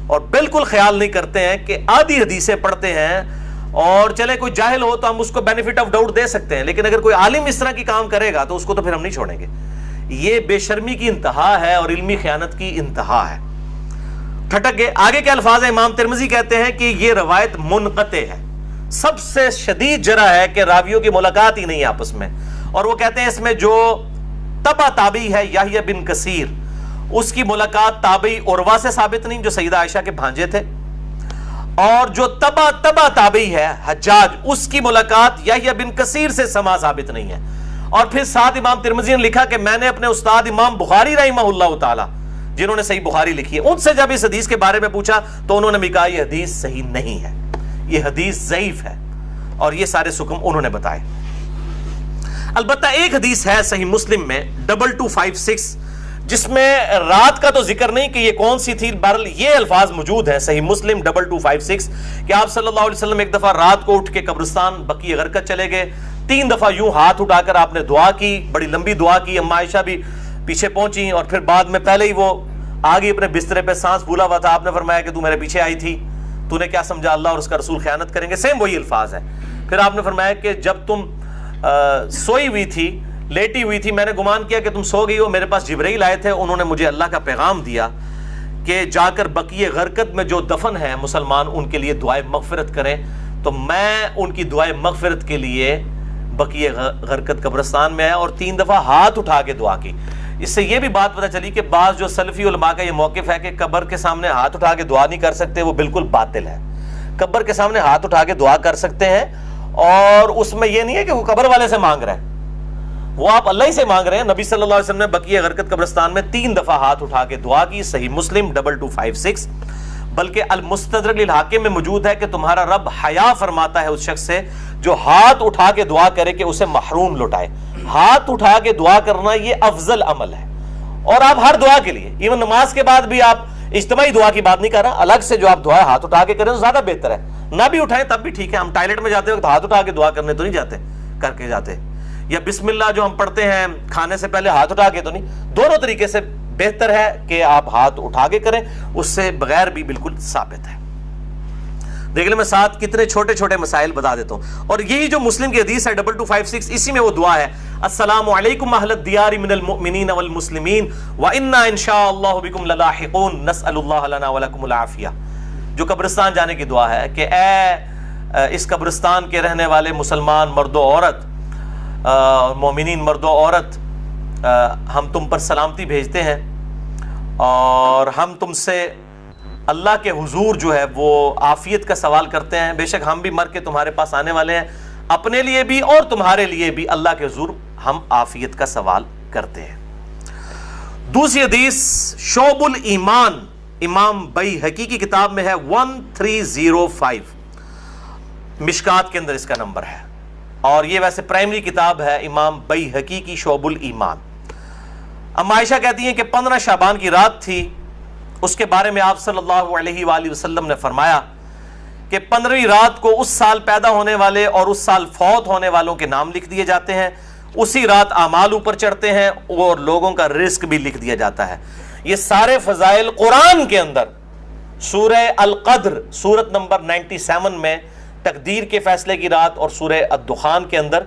اور بالکل خیال نہیں کرتے ہیں کہ آدھی حدیثیں پڑھتے ہیں, اور چلے کوئی جاہل ہو تو ہم اس کو بینیفٹ آف ڈاؤٹ دے سکتے ہیں, لیکن اگر کوئی عالم اس طرح کی کام کرے گا تو اس کو تو پھر ہم نہیں چھوڑیں گے. یہ بے شرمی کی انتہا ہے اور علمی خیانت کی انتہا ہے. ٹھٹک گئے. آگے کے الفاظ ہیں, امام ترمذی کہتے ہیں کہ یہ روایت منقطع ہے, سب سے شدید جرح ہے کہ راویوں کی ملاقات ہی نہیں ہے آپس میں. اور وہ کہتے ہیں اس میں جو تبع تابعی ہے یحییٰ بن کثیر, اس کی ملاقات تابعی عروہ سے ثابت نہیں جو سیدہ عائشہ کے بھانجے تھے, اور جو تبع تابعی ہے حجاج, اس کی ملاقات یحییٰ بن کثیر سے سما ثابت نہیں ہے. اور پھر ساتھ امام ترمذی نے لکھا کہ میں نے اپنے استاد امام بخاری رحمہ اللہ تعالی جنہوں نے صحیح بخاری لکھی ہے ان سے جب اس حدیث کے بارے میں پوچھا تو انہوں نے بھی کہا یہ حدیث صحیح نہیں ہے, یہ حدیث ضعیف ہے, اور یہ سارے سکم انہوں نے بتائے. البتہ ایک حدیث ہے صحیح مسلم میں 2256 جس میں رات کا تو ذکر نہیں کہ یہ کون سی تھی, بہرحال یہ الفاظ موجود ہیں صحیح مسلم 2256 کہ آپ صلی اللہ علیہ وسلم ایک دفعہ رات کو اٹھ کے قبرستان بقیع غرقد چلے گئے, 3 دفعہ یوں ہاتھ اٹھا کر آپ نے دعا کی, بڑی لمبی دعا کی. اما عائشہ بھی پیچھے پہنچی اور پھر بعد میں پہلے ہی وہ آگے اپنے بسترے پہ سانس پھولا ہوا تھا. آپ نے فرمایا کہ تو میرے پیچھے آئی تھی, تو نے کیا سمجھا اللہ اور اس کا رسول خیانت کریں گے؟ سیم وہی الفاظ ہے. پھر آپ نے فرمایا کہ جب تم سوئی ہوئی تھی, لیٹی ہوئی تھی, میں نے گمان کیا کہ تم سو گئی ہو, میرے پاس جبرائیل آئے تھے, انہوں نے مجھے اللہ کا پیغام دیا کہ جا کر بقیع غرقد میں جو دفن ہے مسلمان ان کے لیے دعائے مغفرت کریں. تو میں ان کی دعائے مغفرت کے لیے بقیع غرقد قبرستان میں آیا اور 3 دفعہ ہاتھ اٹھا کے دعا کی. اس سے یہ بھی بات پتہ چلی کہ بعض جو سلفی علماء کا یہ موقف ہے کہ قبر کے سامنے ہاتھ اٹھا کے دعا نہیں کر سکتے, وہ بالکل باطل ہے. قبر کے سامنے ہاتھ اٹھا کے دعا کر سکتے ہیں, اور اس میں یہ نہیں ہے کہ وہ قبر والے سے مانگ رہے ہیں, وہ آپ اللہ ہی سے مانگ رہے ہیں. نبی صلی اللہ علیہ وسلم نے بقیع غرقد قبرستان میں 3 دفعہ ہاتھ اٹھا کے دعا کی, صحیح مسلم 2256. بلکہ المستدرک للحاکم میں موجود ہے کہ تمہارا رب حیا فرماتا ہے اس شخص سے جو ہاتھ اٹھا کے دعا کرے کہ اسے محروم لوٹائے. ہاتھ اٹھا کے دعا کرنا یہ افضل عمل ہے, اور آپ ہر دعا کے لیے, ایون نماز کے بعد بھی آپ اجتماعی دعا کی بات نہیں کر رہا, الگ سے جو آپ دعا ہاتھ اٹھا کے کریں تو زیادہ بہتر ہے. نہ بھی اٹھائیں تب بھی ٹھیک ہے, ہم ٹائلٹ میں جاتے وقت ہاتھ اٹھا کے دعا کرنے تو نہیں جاتے, کر کے جاتے, یا بسم اللہ جو ہم پڑھتے ہیں کھانے سے پہلے ہاتھ اٹھا کے تو نہیں. دونوں طریقے سے بہتر ہے کہ آپ ہاتھ اٹھا کے کریں, اس سے بغیر بھی بالکل ثابت ہے. دیکھ لیں میں ساتھ کتنے چھوٹے چھوٹے مسائل بتا دیتا ہوں. اور یہی جو مسلم کی حدیث ہے 2256, اسی میں وہ دعا ہے, السلام علیکم اہل الدیار من المؤمنین والمسلمین وَإِنَّا إِن شَاءَ اللَّهُ بِكُمْ لَلَاحِقُونَ نَسْأَلُ اللَّهَ لَنَا وَلَكُمُ الْعَافِيَةَ. جو قبرستان جانے کی دعا ہے کہ اے اس قبرستان کے رہنے والے مسلمان مرد و عورت, مومنین مرد و عورت, ہم تم پر سلامتی بھیجتے ہیں, اور ہم تم سے اللہ کے حضور جو ہے وہ عافیت کا سوال کرتے ہیں. بے شک ہم بھی مر کے تمہارے پاس آنے والے ہیں, اپنے لیے بھی اور تمہارے لیے بھی اللہ کے حضور ہم عافیت کا سوال کرتے ہیں. دوسری حدیث شعب الایمان, امام بیہقی کی کتاب میں ہے 1305, مشکات کے اندر اس کا نمبر ہے, اور یہ ویسے پرائمری کتاب ہے امام بیہقی کی شعب الایمان. اما عائشہ کہتی ہیں کہ 15 شعبان کی رات تھی، اس کے بارے میں آپ صلی اللہ علیہ وآلہ وسلم نے فرمایا کہ 15ویں رات کو اس سال پیدا ہونے والے اور اس سال فوت ہونے والوں کے نام لکھ دیے جاتے ہیں، اسی رات اعمال اوپر چڑھتے ہیں اور لوگوں کا رزق بھی لکھ دیا جاتا ہے۔ یہ سارے فضائل قرآن کے اندر سورہ القدر سورت نمبر 97 میں تقدیر کے فیصلے کی رات اور سورہ الدخان کے اندر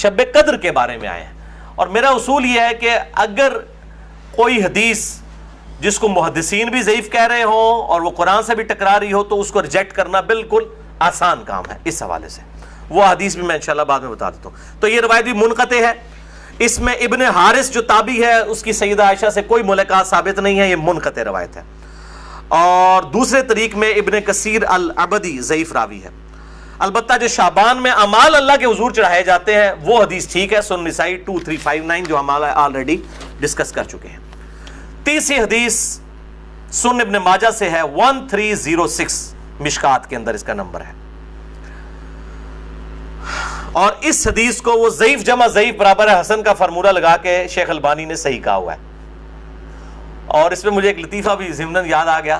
شب قدر کے بارے میں آئے ہیں۔ اور میرا اصول یہ ہے کہ اگر کوئی حدیث جس کو محدثین بھی ضعیف کہہ رہے ہوں اور وہ قرآن سے بھی ٹکرا رہی ہو تو اس کو ریجیکٹ کرنا بالکل آسان کام ہے اس حوالے سے۔ وہ حدیث بھی میں انشاءاللہ بعد میں بتا دیتا ہوں۔ تو یہ روایت بھی منقطع ہے، اس میں ابن حارث جو تابعی ہے اس کی سیدہ عائشہ سے کوئی ملاقات ثابت نہیں ہے، یہ منقطع روایت ہے۔ اور دوسرے طریق میں ابن کثیر العبدی ضعیف راوی ہے۔ البتہ جو شعبان میں اعمال اللہ کے حضور چڑھائے جاتے ہیں وہ حدیث ٹھیک ہے، سنن نسائی 2359 جو ہم آلریڈی ڈسکس کر چکے ہیں۔ تیسری حدیث سنن ابن ماجہ سے ہے 1306 مشکات کے اندر اس کا نمبر ہے، اور اس حدیث کو وہ ضعیف جمع ضعیف برابر ہے حسن کا فارمولہ لگا کے شیخ البانی نے صحیح کہا ہوا ہے۔ اور اس میں مجھے ایک لطیفہ بھی ضمناً یاد آ گیا،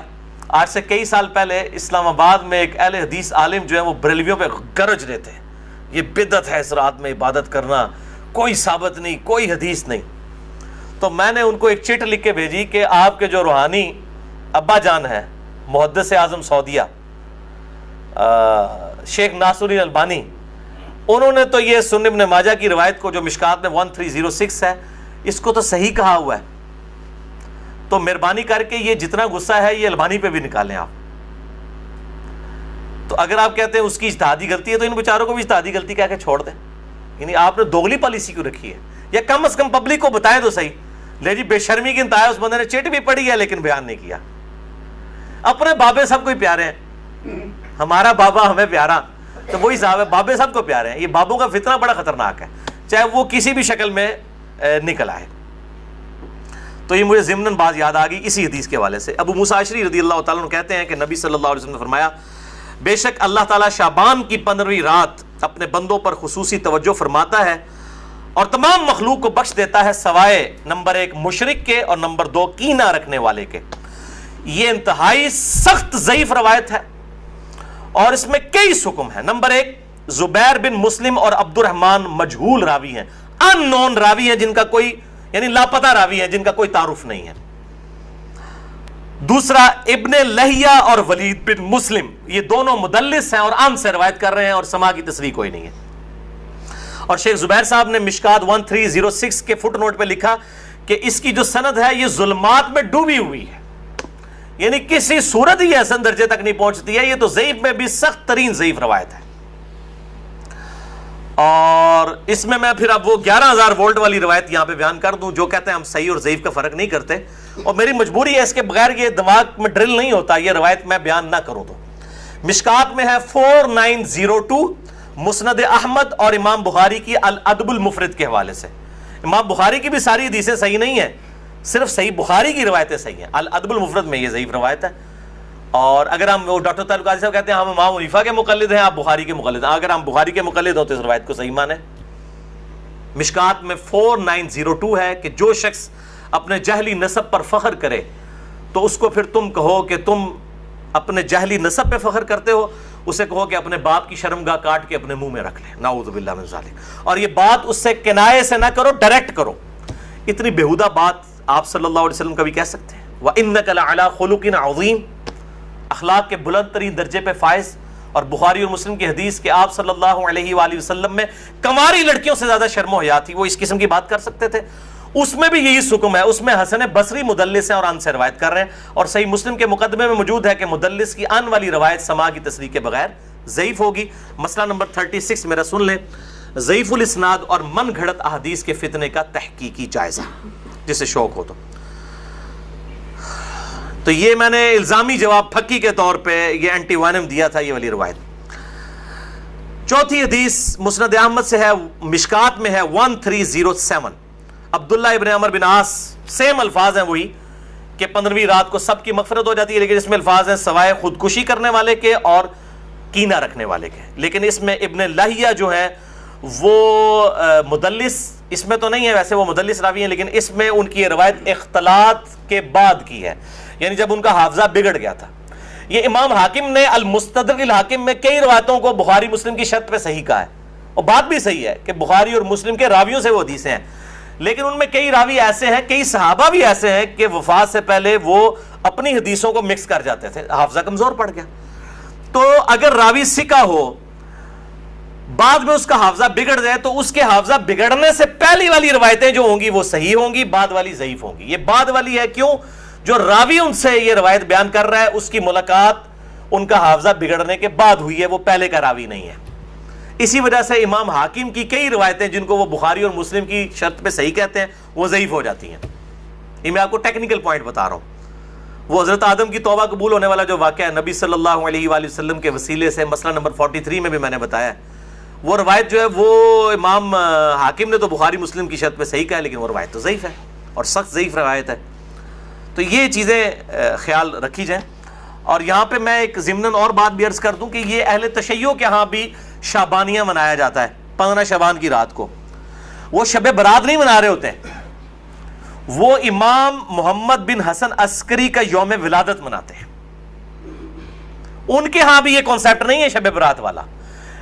آج سے کئی سال پہلے اسلام آباد میں ایک اہل حدیث عالم جو ہے وہ بریلویوں پہ گرج رہے تھے، یہ بدعت ہے اس رات میں عبادت کرنا، کوئی ثابت نہیں، کوئی حدیث نہیں۔ تو میں نے ان کو ایک چٹ لکھ کے بھیجی کہ آپ کے جو روحانی ابا جان ہے محدث اعظم سعودیہ شیخ ناصر الدین البانی، انہوں نے تو یہ سنن ابن ماجہ کی روایت کو جو مشکات میں 1306 ہے اس کو تو صحیح کہا ہوا ہے، تو مہربانی کر کے یہ جتنا غصہ ہے یہ البانی پہ بھی نکالیں آپ۔ تو اگر آپ کہتے ہیں اس کی اجتہادی غلطی ہے تو ان بیچاروں کو بھی اجتہادی غلطی کہہ کے چھوڑ دیں، یعنی آپ نے دوغلی پالیسی کیوں رکھی ہے؟ یا کم از کم پبلک کو بتائیں تو صحیح۔ لے جی بے شرمی کی انتہا ہے، اس بندے نے چٹ بھی پڑھی ہے لیکن بیان نہیں کیا۔ اپنے بابے سب کو ہی پیارے ہیں، ہمارا بابا ہمیں پیارا تو وہی صاحب ہے، بابے سب کو پیارے ہیں۔ یہ بابوں کا فتنہ بڑا خطرناک ہے، چاہے وہ کسی بھی شکل میں نکل آئے۔ تو یہ مجھے ضمناً بات یاد آ گئی اسی حدیث کے حوالے سے۔ ابو موسیٰ اشعری رضی اللہ تعالیٰ عنہ کہتے ہیں کہ نبی صلی اللہ علیہ وسلم نے فرمایا، بے شک اللہ تعالیٰ شعبان کی 15ویں رات اپنے بندوں پر خصوصی توجہ فرماتا ہے اور تمام مخلوق کو بخش دیتا ہے سوائے نمبر 1 مشرک کے اور نمبر 2 کینہ رکھنے والے کے۔ یہ انتہائی سخت ضعیف روایت ہے اور اس میں کئی حکم ہیں۔ نمبر 1 زبیر بن مسلم اور عبد الرحمن مجہول راوی ہیں، ان نون راوی ہیں، جن کا کوئی یعنی لاپتہ راوی ہیں جن کا کوئی تعارف نہیں ہے۔ دوسرا ابن لہیہ اور ولید بن مسلم، یہ دونوں مدلس ہیں اور عام سے روایت کر رہے ہیں اور سما کی تصریح کوئی نہیں ہے۔ اور شیخ زبیر صاحب نے مشکات 1306 کے فٹ نوٹ پہ لکھا کہ اس کی جو سند ہے یہ ظلمات میں ڈوبی ہوئی ہے، یعنی کسی صورت ہی حسن درجے تک نہیں پہنچتی ہے، یہ تو ضعیف میں بھی سخت ترین ضعیف روایت ہے۔ اور اس میں پھر اب وہ 11,000 وولٹ والی روایت یہاں پہ بیان کر دوں جو کہتے ہیں ہم صحیح اور ضعیف کا فرق نہیں کرتے، اور میری مجبوری ہے، اس کے بغیر یہ دماغ میں ڈرل نہیں ہوتا یہ روایت میں بیان نہ کروں تو۔ مشکات میں ہے 4902 مسند احمد اور امام بخاری کی الادب المفرد کے حوالے سے۔ امام بخاری کی بھی ساری حدیثیں صحیح نہیں ہیں، صرف صحیح بخاری کی روایتیں صحیح ہیں، الادب المفرد میں یہ ضعیف روایت ہے۔ اور اگر ہم وہ ڈاکٹر تعلق قاضی صاحب کہتے ہیں ہم امام حنیفہ کے مقلد ہیں، آپ بخاری کے مقلد ہیں، اگر ہم بخاری کے مقلد ہوں تو اس روایت کو صحیح مانیں۔ مشکات میں 4902 ہے کہ جو شخص اپنے جہلی نسب پر فخر کرے تو اس کو پھر تم کہو کہ تم اپنے جہلی نسب پہ فخر کرتے ہو، اسے کہو کہ اپنے باپ کی شرمگاہ کاٹ کے اپنے منہ میں رکھ لے، نعوذ باللہ من ذالک۔ اور یہ بات اس سے کنایے سے نہ کرو، ڈائریکٹ کرو۔ اتنی بےہودہ بات آپ صلی اللہ علیہ وسلم کبھی کہہ سکتے ہیں؟ وَإِنَّكَ لَعَلَىٰ خُلُقٍ عَظِيمٍ، اخلاق کے بلند ترین درجے پہ فائز۔ اور بخاری اور مسلم کی حدیث کہ آپ صلی اللہ علیہ وآلہ وسلم میں کنواری لڑکیوں سے زیادہ شرم و حیا تھی، وہ اس قسم کی بات کر سکتے تھے؟ اس میں بھی یہی حکم ہے، اس میں حسن بصری مدلس ہیں اور ان سے روایت کر رہے ہیں، اور صحیح مسلم کے مقدمے میں موجود ہے کہ مدلس کی ان والی روایت سما کی تصریح کے بغیر ضعیف ہوگی۔ مسئلہ نمبر 36 میرا سن لیں، ضعیف الاسناد اور من گھڑت احادیث کے فتنے کا تحقیقی جائزہ، جسے شوق ہو تو یہ میں نے الزامی جواب پھکی کے طور پہ یہ اینٹی وائنم دیا تھا، یہ والی روایت۔ چوتھی حدیث مسند احمد سے ہے، مشکات میں ہے 1307 عبداللہ ابن عمر بن عاص، سیم الفاظ ہیں وہی کہ 15ویں رات کو سب کی مغفرت ہو جاتی ہے، لیکن اس میں الفاظ ہیں سوائے خودکشی کرنے والے کے اور کینہ رکھنے والے کے۔ لیکن اس میں ابن لہیہ جو ہے وہ مدلس اس میں تو نہیں ہے، ویسے وہ مدلس راوی ہیں، لیکن اس میں ان کی یہ روایت اختلاط کے بعد کی ہے، یعنی جب ان کا حافظہ بگڑ گیا تھا۔ یہ امام حاکم نے المستدرک الحاکم میں کئی روایتوں کو بخاری مسلم کی شرط پہ صحیح کہا ہے، اور بات بھی صحیح ہے کہ بخاری اور مسلم کے راویوں سے وہ حدیثیں ہیں، لیکن ان میں کئی راوی ایسے ہیں، کئی صحابہ بھی ایسے ہیں کہ وفات سے پہلے وہ اپنی حدیثوں کو مکس کر جاتے تھے، حافظہ کمزور پڑ گیا۔ تو اگر راوی ثقہ ہو، بعد میں اس کا حافظہ بگڑ جائے، تو اس کے حافظہ بگڑنے سے پہلی والی روایتیں جو ہوں گی وہ صحیح ہوں گی، بعد والی ضعیف ہوں گی۔ یہ بعد والی ہے کیوں؟ جو راوی ان سے یہ روایت بیان کر رہا ہے اس کی ملاقات ان کا حافظہ بگڑنے کے بعد ہوئی ہے، وہ پہلے کا راوی نہیں ہے۔ اسی وجہ سے امام حاکم کی کئی روایتیں جن کو وہ بخاری اور مسلم کی شرط پہ صحیح کہتے ہیں وہ ضعیف ہو جاتی ہیں۔ یہ میں آپ کو ٹیکنیکل پوائنٹ بتا رہا ہوں۔ وہ حضرت آدم کی توبہ قبول ہونے والا جو واقعہ ہے نبی صلی اللہ علیہ وآلہ وسلم کے وسیلے سے، مسئلہ نمبر 43 میں بھی میں نے بتایا ہے، وہ روایت جو ہے وہ امام حاکم نے تو بخاری مسلم کی شرط پہ صحیح کہا ہے، لیکن وہ روایت تو ضعیف ہے اور سخت ضعیف روایت ہے۔ تو یہ چیزیں خیال رکھی جائیں۔ اور یہاں پہ میں ایک ضمناً اور بات بھی عرض کر دوں کہ یہ اہل تشیع کے ہاں بھی شعبانیہ منایا جاتا ہے 15 شعبان کی رات کو۔ وہ شب برات نہیں منا رہے ہوتے ہیں، وہ امام محمد بن حسن عسکری کا یوم ولادت مناتے ہیں۔ ان کے ہاں بھی یہ کانسیپٹ نہیں ہے شب برات والا،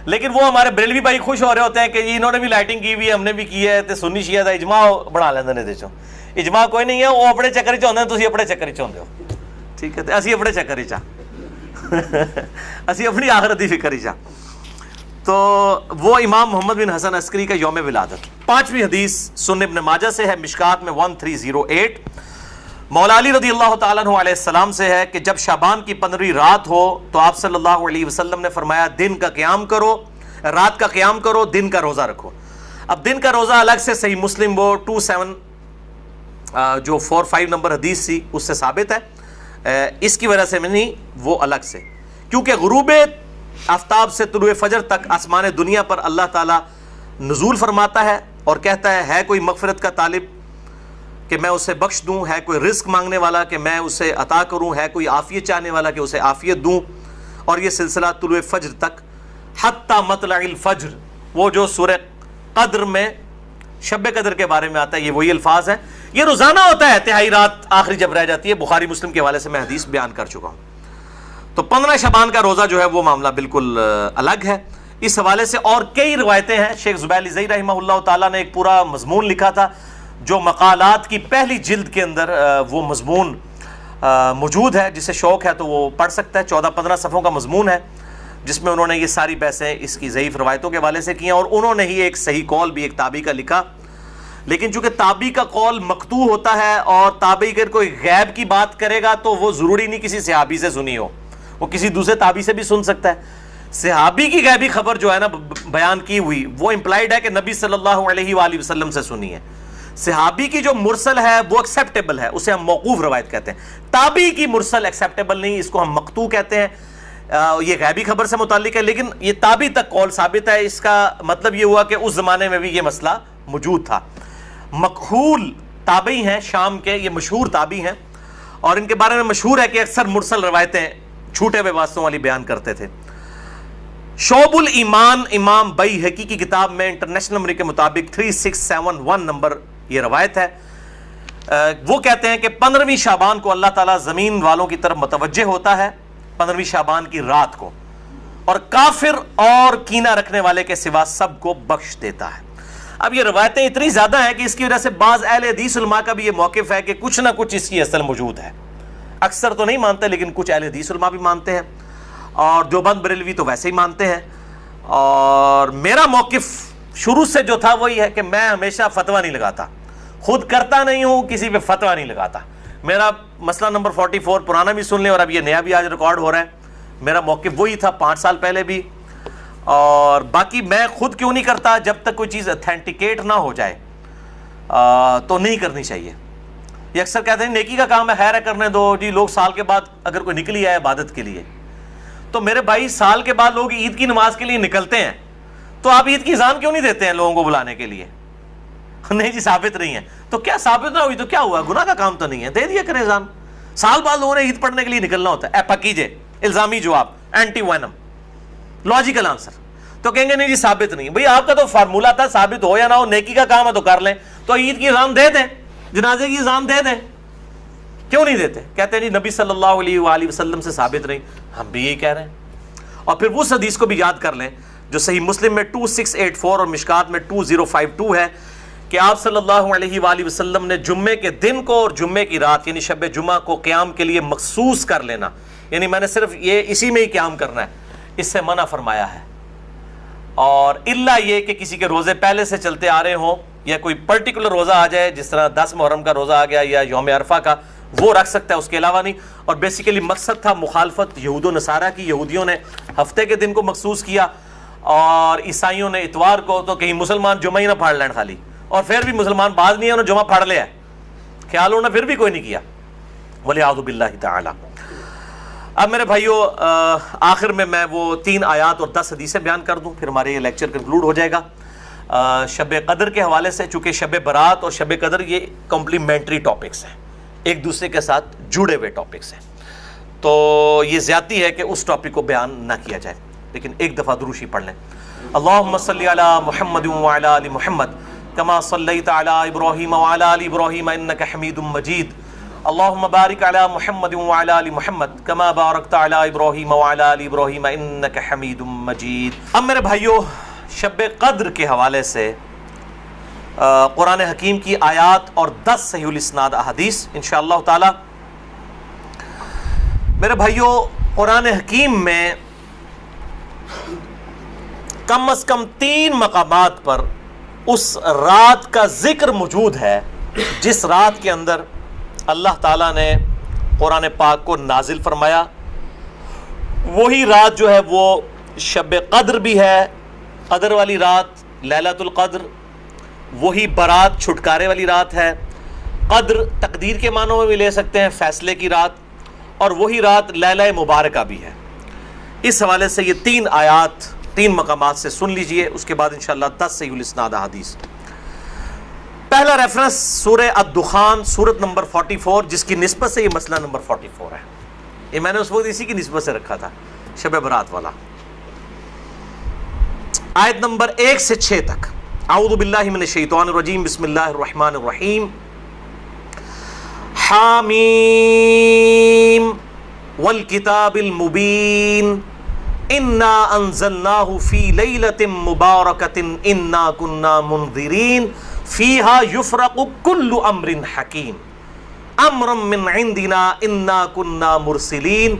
لیکن وہ ہمارے بریلوی بھائی خوش ہو رہے ہوتے ہیں کہ انہوں نے بھی لائٹنگ کی ہوئی ہے، ہم نے بھی کی ہے، تے سنی شیعہ دا اجماع بنا لیندے نے۔ دیکھو اجماع کوئی نہیں ہے، وہ اپنے چکر چ ہوندے، تسی اپنے چکر چ ہوندے ہو، ٹھیک ہے؟ تے اسی اپنے چکر چ اسی اپنی آخرت دی فکر چ۔ تو وہ امام محمد بن حسن عسکری کا یوم ولادت۔ 5ویں حدیث سنن ابن ماجہ سے ہے، مشکات میں 1308، مولا علی رضی اللہ تعالیٰ عنہ علیہ السلام سے ہے کہ جب شعبان کی 15ویں رات ہو تو آپ صلی اللہ علیہ وسلم نے فرمایا دن کا قیام کرو، رات کا قیام کرو، دن کا روزہ رکھو۔ اب دن کا روزہ الگ سے صحیح مسلم وہ 45 نمبر حدیث تھی اس سے ثابت ہے، اس کی وجہ سے میں نہیں، وہ الگ سے، کیونکہ غروب آفتاب سے طلوع فجر تک آسمان دنیا پر اللہ تعالیٰ نزول فرماتا ہے اور کہتا ہے کوئی مغفرت کا طالب کہ میں اسے بخش دوں، ہے کوئی رزق مانگنے والا کہ میں اسے عطا کروں، ہے کوئی عافیت چاہنے والا کہ اسے عافیت دوں، اور یہ سلسلہ طلوع فجر تک حتی مطلع الفجر، وہ جو سورہ قدر میں شب قدر کے بارے میں آتا ہے، یہ وہی الفاظ ہیں۔ یہ روزانہ ہوتا ہے، تہائی رات آخری جب رہ جاتی ہے، بخاری مسلم کے حوالے سے میں حدیث بیان کر چکا ہوں۔ تو 15 شعبان کا روزہ جو ہے وہ معاملہ بالکل الگ ہے۔ اس حوالے سے اور کئی روایتیں ہیں، شیخ زبیر علی زئی رحمہ اللہ تعالیٰ نے ایک پورا مضمون لکھا تھا جو مقالات کی پہلی جلد کے اندر وہ مضمون موجود ہے، جسے شوق ہے تو وہ پڑھ سکتا ہے، 14-15 صفحوں کا مضمون ہے جس میں انہوں نے یہ ساری بحثیں اس کی ضعیف روایتوں کے حوالے سے کی ہیں، اور انہوں نے ہی ایک صحیح قول بھی ایک تابعی کا لکھا، لیکن چونکہ تابعی کا قول مقطوع ہوتا ہے اور تابعی اگر کوئی غیب کی بات کرے گا تو وہ ضروری نہیں کسی صحابی سے سنی ہو، وہ کسی دوسرے تابعی سے بھی سن سکتا ہے۔ صحابی کی غیبی خبر جو ہے نا بیان کی ہوئی وہ امپلائڈ ہے کہ نبی صلی اللہ علیہ وآلہ وسلم سے سنی ہے۔ صحابی کی جو مرسل ہے وہ ایکسیپٹیبل ہے، اسے ہم موقوف روایت کہتے ہیں۔ تابعی کی مرسل ایکسیپٹیبل نہیں، اس کو ہم مقطوع کہتے ہیں، یہ غیبی خبر سے متعلق ہے، لیکن یہ تابعی تک قول ثابت ہے۔ اس کا مطلب یہ ہوا کہ اس زمانے میں بھی یہ مسئلہ موجود تھا۔ مکحول تابعی ہیں شام کے، یہ مشہور تابعی ہیں، اور ان کے بارے میں مشہور ہے کہ اکثر مرسل روایتیں چھوٹے ہوئے واسطوں والی بیان کرتے تھے۔ شعب الایمان امام بیہقی کی کتاب میں انٹرنیشنل نمبر کے مطابق 3671 نمبر یہ روایت ہے، وہ کہتے ہیں کہ 15ویں شعبان کو اللہ تعالیٰ زمین والوں کی طرف متوجہ ہوتا ہے، 15ویں شعبان کی رات کو، اور کافر اور کینہ رکھنے والے کے سوا سب کو بخش دیتا ہے۔ اب یہ روایتیں اتنی زیادہ ہیں کہ اس کی وجہ سے بعض اہل حدیث علماء کا بھی یہ موقف ہے کہ کچھ نہ کچھ اس کی اصل موجود ہے۔ اکثر تو نہیں مانتے لیکن کچھ اہل حدیث علماء بھی مانتے ہیں، اور دیوبند بریلوی تو ویسے ہی مانتے ہیں۔ اور میرا موقف شروع سے جو تھا وہی ہے کہ میں ہمیشہ فتویٰ نہیں لگاتا، خود کرتا نہیں ہوں، کسی پہ فتویٰ نہیں لگاتا۔ میرا مسئلہ نمبر 44 پرانا بھی سن لیں، اور اب یہ نیا بھی آج ریکارڈ ہو رہا ہے، میرا موقف وہی تھا 5 سال پہلے بھی، اور باقی میں خود کیوں نہیں کرتا، جب تک کوئی چیز اتھینٹیکیٹ نہ ہو جائے تو نہیں کرنی چاہیے۔ یہ اکثر کہتے ہیں نیکی کا کام ہے، خیر ہے کرنے دو جی، لوگ سال کے بعد اگر کوئی نکلی ہے عبادت کے لیے، تو میرے بھائی سال کے بعد لوگ عید کی نماز کے لیے نکلتے ہیں، تو آپ عید کی اذان کیوں نہیں دیتے ہیں لوگوں کو بلانے کے لیے؟ نہیں جی ثابت نہیں ہے، تو کیا ثابت نہ ہوئی تو کیا ہوا، گناہ کا کام تو نہیں ہے، دے دیا کریں اذان۔ سال بعد لوگوں نے عید پڑھنے کے لیے نکلنا ہوتا ہے، پکیجے الزامی جواب، اینٹی وینم، لاجیکل آنسر۔ تو کہیں گے نہیں جی ثابت نہیں. بھئی آپ کا تو فارمولہ تھا ثابت ہو یا نہ ہو, نیکی کا کام ہے تو کر لیں. تو عید کی اذان دے دیں, جنازے کی اذان دے دیں, کیوں نہیں دیتے؟ کہتے ہیں جی نبی صلی اللہ علیہ وآلہ وسلم سے ثابت نہیں. ہم بھی یہی کہہ رہے ہیں. اور پھر اس حدیث کو بھی یاد کر لیں جو صحیح مسلم میں 2684 اور مشکات میں 2052 ہے کہ آپ صلی اللہ علیہ وآلہ وسلم نے جمعے کے دن کو اور جمعے کی رات یعنی شب جمعہ کو قیام کے لیے مخصوص کر لینا, یعنی میں نے صرف یہ اسی میں ہی قیام کرنا ہے, اس سے منع فرمایا ہے. اور الا یہ کہ کسی کے روزے پہلے سے چلتے آ رہے ہوں یا کوئی پرٹیکولر روزہ آ جائے, جس طرح 10 محرم کا روزہ آ گیا یا یوم عرفہ کا, وہ رکھ سکتا ہے, اس کے علاوہ نہیں. اور بیسیکلی مقصد تھا مخالفت یہود و نصارہ کی. یہودیوں نے ہفتے کے دن کو مخصوص کیا اور عیسائیوں نے اتوار کو, تو کہیں مسلمان جمعہ ہی نہ پھاڑ لین خالی, اور پھر بھی مسلمان بعض نہیں ہے انہوں نے جمعہ پھاڑ لیا ہے, خیال ہونا پھر بھی کوئی نہیں کیا. وَلِعَوْذُ بِاللَّهِ تَعَالَى. اب میرے بھائیو آخر میں وہ 3 آیات اور 10 حدیثیں بیان کر دوں, پھر ہمارے یہ لیکچر کنکلوڈ ہو جائے گا. شب قدر کے حوالے سے, چونکہ شب برات اور شب قدر یہ کمپلیمنٹری ٹاپکس ہیں, ایک دوسرے کے ساتھ جڑے ہوئے ٹاپکس ہیں, تو یہ زیادتی ہے کہ اس ٹاپک کو بیان نہ کیا جائے. لیکن ایک دفعہ دروشی پڑھ لیں. اللہم صلی علی محمد وعلی آل محمد کما صلیت علی ابراہیم وعلی آل ابراہیم انک حمید مجید. اللہم بارک علی محمد وعلی آل محمد کما بارکت علی ابراہیم وعلی آل ابراہیم انک حمید مجید. اب میرے بھائیو شب قدر کے حوالے سے قرآن حکیم کی آیات اور 10 صحیح الاسناد احادیث انشاءاللہ تعالی. میرے بھائیو قرآن حکیم میں کم از کم 3 مقامات پر اس رات کا ذکر موجود ہے جس رات کے اندر اللہ تعالیٰ نے قرآن پاک کو نازل فرمایا. وہی رات جو ہے وہ شب قدر بھی ہے, قدر والی رات, لیلۃ القدر. وہی برات چھٹکارے والی رات ہے. قدر تقدیر کے معنوں میں بھی لے سکتے ہیں, فیصلے کی رات, اور وہی رات لیلہ مبارکہ بھی ہے. اس حوالے سے یہ 3 آیات 3 مقامات سے سن لیجئے, اس کے بعد انشاءاللہ 10 صحیح الاسناد حدیث. پہلا ریفرنس سورہ الدخان سورت نمبر 44, جس کی نسبت سے یہ مسئلہ نمبر 44 ہے. یہ میں نے اس وقت اسی کی نسبت سے رکھا تھا, شب برات والا. آیت نمبر 1 سے 6 تک. اعوذ باللہ من الشیطان الرجیم, بسم اللہ الرحمن الرحیم. حامیم والکتاب المبین انا انزلناہ فی لیلۃ مبارکۃ انا کنا منذرین فیہا یفرق کل امر حکیم امرا من عندنا انا کنا مرسلین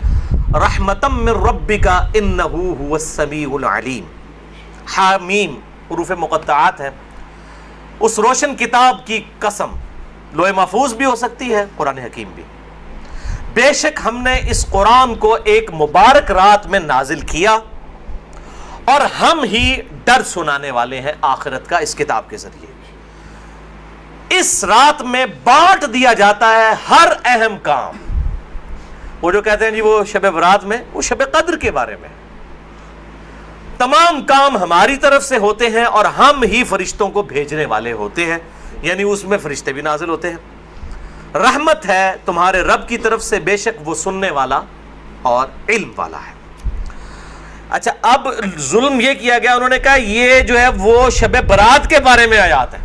رحمتا من ربک انہ هو السمیع العلیم. حامیم حروف مقطعات ہیں. اس روشن کتاب کی قسم, لوح محفوظ بھی ہو سکتی ہے, قرآن حکیم بھی. بے شک ہم نے اس قرآن کو ایک مبارک رات میں نازل کیا اور ہم ہی ڈر سنانے والے ہیں آخرت کا اس کتاب کے ذریعے. اس رات میں بانٹ دیا جاتا ہے ہر اہم کام. وہ جو کہتے ہیں جی وہ شب برات میں, وہ شب قدر کے بارے میں تمام کام ہماری طرف سے ہوتے ہیں اور ہم ہی فرشتوں کو بھیجنے والے ہوتے ہیں, یعنی اس میں فرشتے بھی نازل ہوتے ہیں. رحمت ہے تمہارے رب کی طرف سے, بے شک وہ سننے والا اور علم والا ہے. اچھا, اب ظلم یہ کیا گیا, انہوں نے کہا یہ جو ہے وہ شب برات کے بارے میں آیات ہے.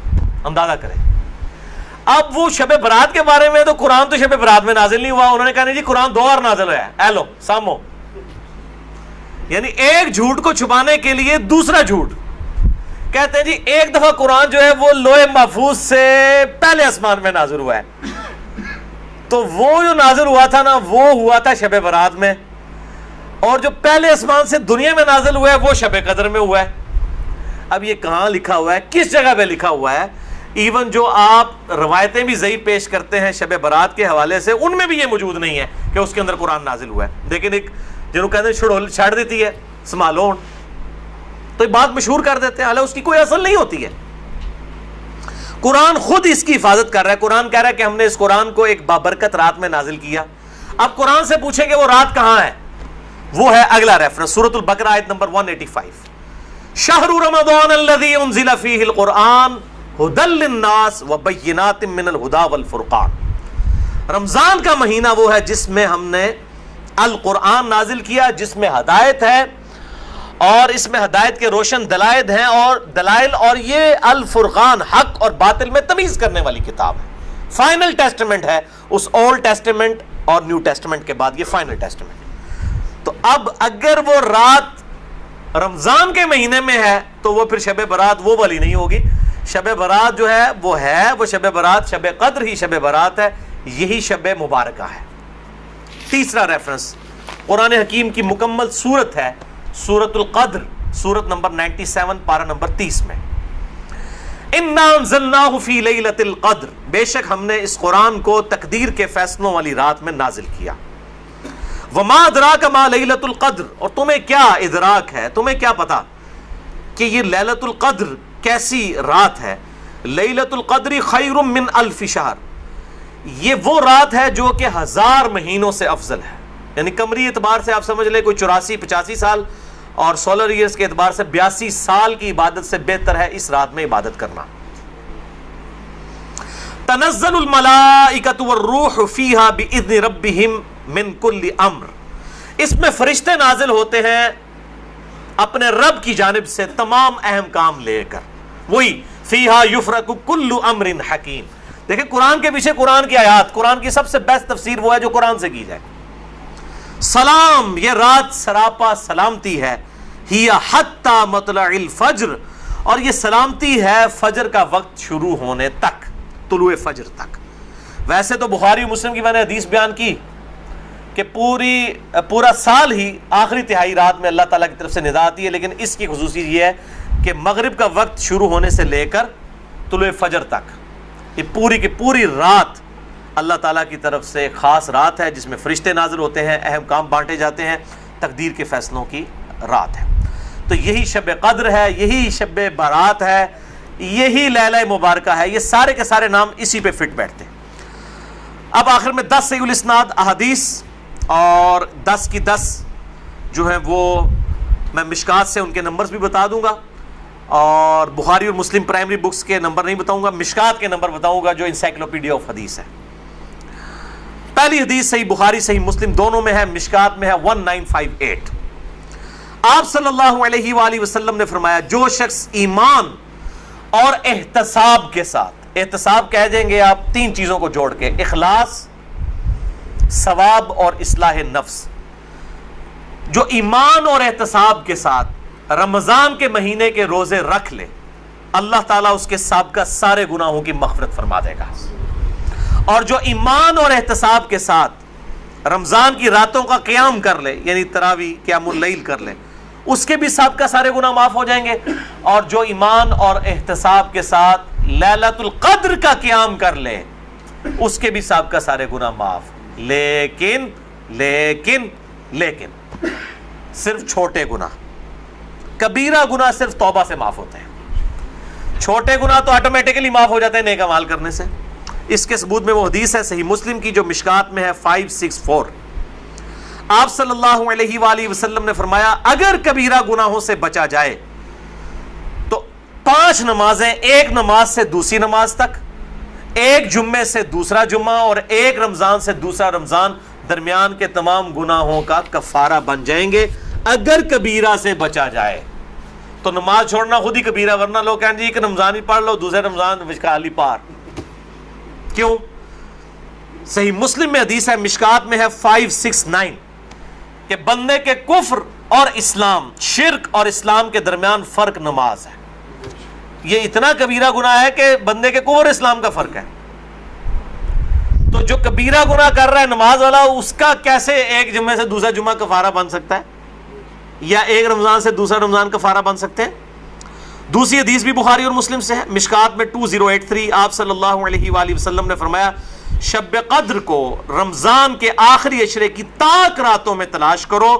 اندازہ کریں, اب وہ شب برات کے بارے میں, تو قرآن تو شب برات میں نازل نہیں ہوا. انہوں نے کہا نہیں جی قرآن 2 بار نازل ہوا ہے. ایلو سامو, یعنی ایک جھوٹ کو چھپانے کے لیے دوسرا جھوٹ. کہتے ہیں جی ایک دفعہ قرآن جو ہے وہ لوح محفوظ سے پہلے آسمان میں نازل ہوا ہے, تو وہ جو نازل ہوا تھا نا وہ ہوا تھا شب برات میں, اور جو پہلے آسمان سے دنیا میں نازل ہوا ہے وہ شب قدر میں ہوا ہے. اب یہ کہاں لکھا ہوا ہے, کس جگہ پہ لکھا ہوا ہے؟ ایون جو آپ روایتیں بھی ضعیف پیش کرتے ہیں شب برات کے حوالے سے, ان میں بھی یہ موجود نہیں ہے کہ اس کے اندر قرآن نازل ہوا ہے. لیکن ایک جنہوں کہتے ہیں چھڑ دیتی ہے سمالون, تو یہ بات مشہور کر دیتے ہیں, حالانکہ اس کی کوئی اصل نہیں ہوتی ہے. قرآن خود اس کی حفاظت کر رہا ہے. قرآن کہہ رہا ہے کہ ہم نے اس قرآن کو ایک بابرکت رات میں نازل کیا. اب قرآن سے پوچھیں گے وہ رات کہاں ہے, وہ ہے اگلا ریفرنس سورۃ البقرہ آیت نمبر 185. شہر رمضان الذی انزل فیہ القرآن ھدی للناس وبینات من الھدی والفرقان. رمضان کا مہینہ وہ ہے جس میں ہم نے القرآن نازل کیا, جس میں ہدایت ہے اور اس میں ہدایت کے روشن دلائل ہیں اور یہ الفرقان حق اور باطل میں تمیز کرنے والی کتاب ہے. فائنل ٹیسٹمنٹ ہے اس اولڈ ٹیسٹمنٹ اور نیو ٹیسٹمنٹ کے بعد یہ فائنل ٹیسٹمنٹ. تو اب اگر وہ رات رمضان کے مہینے میں ہے تو وہ پھر شب برات وہ والی نہیں ہوگی. شب برات جو ہے وہ شب برات، شب قدر ہی شب برات ہے، یہی شب مبارکہ ہے. تیسرا ریفرنس قرآن حکیم کی مکمل سورت ہے، سورت القدر، سورت نمبر 97 پارہ نمبر 30 میں. اِنَّا أَنزَلْنَاهُ فِي لَيْلَةِ الْقَدْرِ، بے شک ہم نے اس قرآن کو تقدیر کے فیصلوں والی رات میں نازل کیا. وَمَا أَدْرَاكَ مَا لَيْلَةُ الْقَدْرِ، اور تمہیں کیا ادراک ہے، تمہیں کیا پتا کہ یہ لیلۃ القدر کیسی رات ہے. لیلۃ القدر خیر من الف شہر، یہ وہ رات ہے جو کہ 1000 مہینوں سے افضل ہے. یعنی قمری اعتبار سے آپ سمجھ لیں کوئی 84-85 سال، اور سولر ایئرز کے اعتبار سے 82 سال کی عبادت سے بہتر ہے اس رات میں عبادت کرنا. تنزل الملائکۃ والروح فیہا باذن ربہم من کل امر، اس میں فرشتے نازل ہوتے ہیں اپنے رب کی جانب سے تمام اہم کام لے کر. وہی فیہا یفرق کل امر حکیم. دیکھیں قرآن کے پیچھے قرآن کی آیات، قرآن کی سب سے بیسٹ تفسیر وہ ہے جو قرآن سے کی جائے. سلام، یہ رات سراپا سلامتی ہے. ہی حتی مطلع الفجر، اور یہ سلامتی ہے فجر کا وقت شروع ہونے تک، طلوع فجر تک. ویسے تو بخاری مسلم کی میں نے حدیث بیان کی کہ پورا سال ہی آخری تہائی رات میں اللہ تعالیٰ کی طرف سے ندا آتی ہے، لیکن اس کی خصوصیت یہ ہے کہ مغرب کا وقت شروع ہونے سے لے کر طلوع فجر تک یہ پوری کی پوری رات اللہ تعالیٰ کی طرف سے ایک خاص رات ہے جس میں فرشتے نازل ہوتے ہیں، اہم کام بانٹے جاتے ہیں، تقدیر کے فیصلوں کی رات ہے. تو یہی شب قدر ہے، یہی شب برات ہے، یہی لیلہ مبارکہ ہے. یہ سارے کے سارے نام اسی پہ فٹ بیٹھتے ہیں. اب آخر میں 10 صحیح الاسناد احادیث اور 10 کی 10 جو ہیں وہ میں مشکات سے ان کے نمبرز بھی بتا دوں گا، اور بخاری اور مسلم پرائمری بکس کے نمبر نہیں بتاؤں گا، مشکات کے نمبر بتاؤں گا جو انسائکلوپیڈیا آف حدیث ہے. پہلی حدیث صحیح بخاری صحیح مسلم دونوں میں ہے، مشکات میں ہے 1958. آپ صلی اللہ علیہ وآلہ وسلم نے فرمایا جو شخص ایمان اور احتساب کے ساتھ، احتساب کہہ دیں گے آپ 3 چیزوں کو جوڑ کے، اخلاص، ثواب اور اصلاح نفس، جو ایمان اور احتساب کے ساتھ رمضان کے مہینے کے روزے رکھ لے، اللہ تعالیٰ اس کے سابقہ سارے گناہوں کی مغفرت فرما دے گا. اور جو ایمان اور احتساب کے ساتھ رمضان کی راتوں کا قیام کر لے، یعنی تراویح قیام اللیل کر لے، اس کے بھی سابقہ سارے گناہ معاف ہو جائیں گے. اور جو ایمان اور احتساب کے ساتھ لیلۃ القدر کا قیام کر لے، اس کے بھی سابقہ سارے گناہ معاف. لیکن لیکن لیکن صرف چھوٹے گناہ، کبیرہ گناہ صرف توبہ سے معاف ہوتے ہیں. چھوٹے گناہ تو آٹومیٹکلی معاف ہو جاتے ہیں نیک اعمال کرنے سے. اس کے ثبوت میں وہ حدیث ہے صحیح مسلم کی جو مشکات میں ہے 564. آپ صلی اللہ علیہ وآلہ وسلم نے فرمایا اگر کبیرہ گناہوں سے بچا جائے تو 5 نمازیں، ایک نماز سے دوسری نماز تک، ایک جمعے سے دوسرا جمعہ، اور ایک رمضان سے دوسرا رمضان، درمیان کے تمام گناہوں کا کفارہ بن جائیں گے اگر کبیرہ سے بچا جائے. تو نماز چھوڑنا خود ہی کبیرہ، ورنہ لوگ کہیں جی ایک رمضان ہی پڑھ لو، دوسرے رمضان وشکالی پار. کیوں؟ صحیح مسلم میں حدیث ہے مشکات میں ہے 569 کہ بندے کے کفر اور اسلام، شرک اور اسلام کے درمیان فرق نماز ہے. یہ اتنا کبیرہ گناہ ہے کہ بندے کے کفر اور اسلام کا فرق ہے. تو جو کبیرہ گناہ کر رہا ہے نماز والا، اس کا کیسے ایک جمعے سے دوسرا جمعہ کفارہ بن سکتا ہے، یا ایک رمضان سے دوسرا رمضان کفارہ بن سکتے ہیں؟ دوسری حدیث بھی بخاری اور مسلم سے ہے مشکات میں 2083. آپ صلی اللہ علیہ وآلہ وسلم نے فرمایا شب قدر کو رمضان کے آخری عشرے کی تاک راتوں میں تلاش کرو،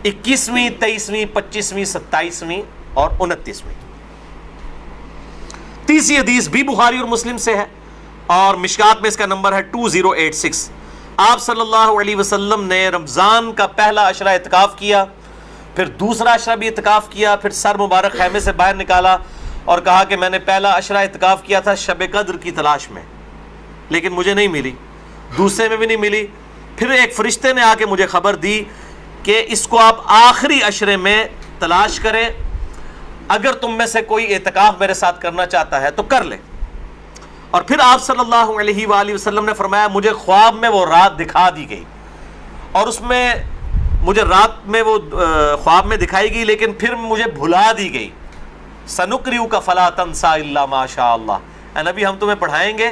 21ویں، 23ویں، 25ویں، 27ویں اور 29ویں. تیسری حدیث بھی بخاری اور مسلم سے ہے اور مشکات میں اس کا نمبر ہے 2086. آپ صلی اللہ علیہ وسلم نے رمضان کا پہلا عشرہ اعتکاف کیا، پھر دوسرا عشرہ بھی اعتکاف کیا، پھر سر مبارک خیمے سے باہر نکالا اور کہا کہ میں نے پہلا عشرہ اعتکاف کیا تھا شب قدر کی تلاش میں، لیکن مجھے نہیں ملی، دوسرے میں بھی نہیں ملی. پھر ایک فرشتے نے آ کے مجھے خبر دی کہ اس کو آپ آخری عشرے میں تلاش کریں، اگر تم میں سے کوئی اعتکاف میرے ساتھ کرنا چاہتا ہے تو کر لے۔ اور پھر آپ صلی اللہ علیہ وآلہ وسلم نے فرمایا مجھے خواب میں وہ رات دکھا دی گئی، اور اس میں مجھے رات میں وہ خواب میں دکھائی گئی لیکن پھر مجھے بھلا دی گئی۔ سنقرئک فلا تنسى الا ما شاء اللہ، اے نبی ہم تمہیں پڑھائیں گے،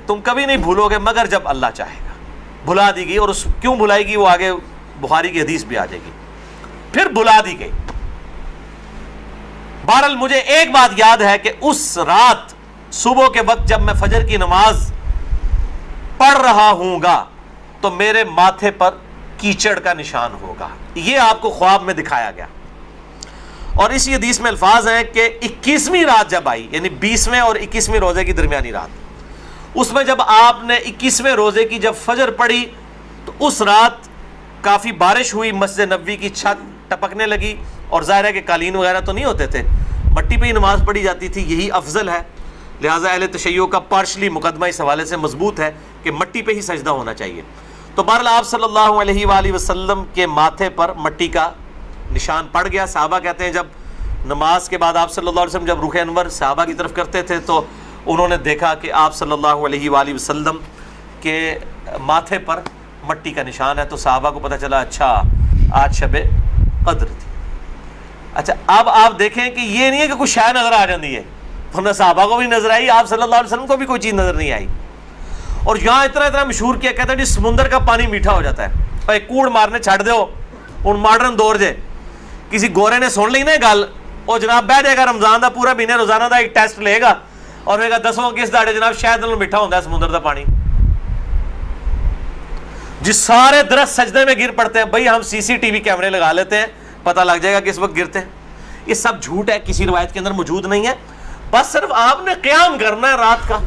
تم کبھی نہیں بھولو گے مگر جب اللہ چاہے گا۔ بھلا دی گئی، اور اس کیوں بھلائی گئی وہ آگے بخاری کی حدیث بھی آ جائے گی۔ پھر بھلا دی گئی۔ بہرحال مجھے ایک بات یاد ہے کہ اس رات صبح کے وقت جب میں فجر کی نماز پڑھ رہا ہوں گا تو میرے ماتھے پر کیچڑ کا نشان ہوگا۔ یہ آپ کو خواب میں دکھایا گیا۔ اور اسی حدیث میں الفاظ ہیں کہ 21ویں رات جب آئی، یعنی 20ویں اور 21ویں روزے کی درمیانی رات، اس میں جب آپ نے 21ویں روزے کی جب فجر پڑھی تو اس رات کافی بارش ہوئی، مسجد نبوی کی چھت ٹپکنے لگی، اور ظاہر ہے کہ قالین وغیرہ تو نہیں ہوتے تھے، مٹی پہ ہی نماز پڑھی جاتی تھی، یہی افضل ہے۔ لہٰذا اہل تشیع کا پارشلی مقدمہ اس حوالے سے مضبوط ہے کہ مٹی پہ ہی سجدہ ہونا چاہیے۔ تو بہرحال آپ صلی اللہ علیہ وآلہ وسلم کے ماتھے پر مٹی کا نشان پڑ گیا۔ صحابہ کہتے ہیں جب نماز کے بعد آپ صلی اللہ علیہ وسلم جب رخ انور صحابہ کی طرف کرتے تھے تو انہوں نے دیکھا کہ آپ صلی اللہ علیہ وآلہ وسلم کے ماتھے پر مٹی کا نشان ہے، تو صحابہ کو پتہ چلا اچھا آج شب قدر تھی۔ اچھا اب آپ دیکھیں کہ یہ نہیں ہے کہ کوئی شے نظر آ جاتی ہے، ورنہ صحابہ کو بھی نظر آئی، آپ صلی اللہ علیہ وسلم کو بھی کوئی چیز نظر نہیں آئی۔ اور یہاں اتنا مشہور کیا کہتا ہے جی سمندر کا پانی میٹھا ہو جاتا ہے، اور ایک کوڑ مارنے چھڑ دو ان ماڈرن دور جے کسی گورے نے سن لی نا گل، وہ جناب بہ جائے گا رمضان دا پورا مہینے روزانہ دا ایک ٹیسٹ لے گا اور کہے گا دسو کس داڑے جناب شاید میٹھا ہوتا ہے سمندر دا پانی۔ جس سارے درخت سجدے میں گر پڑتے ہیں، بھائی ہم CCTV کیمرے لگا لیتے ہیں، پتہ لگ جائے گا کس وقت گرتے ہیں۔ یہ سب جھوٹ ہے، کسی روایت کے اندر موجود نہیں ہے، بس صرف آپ نے قیام کرنا ہے رات کا،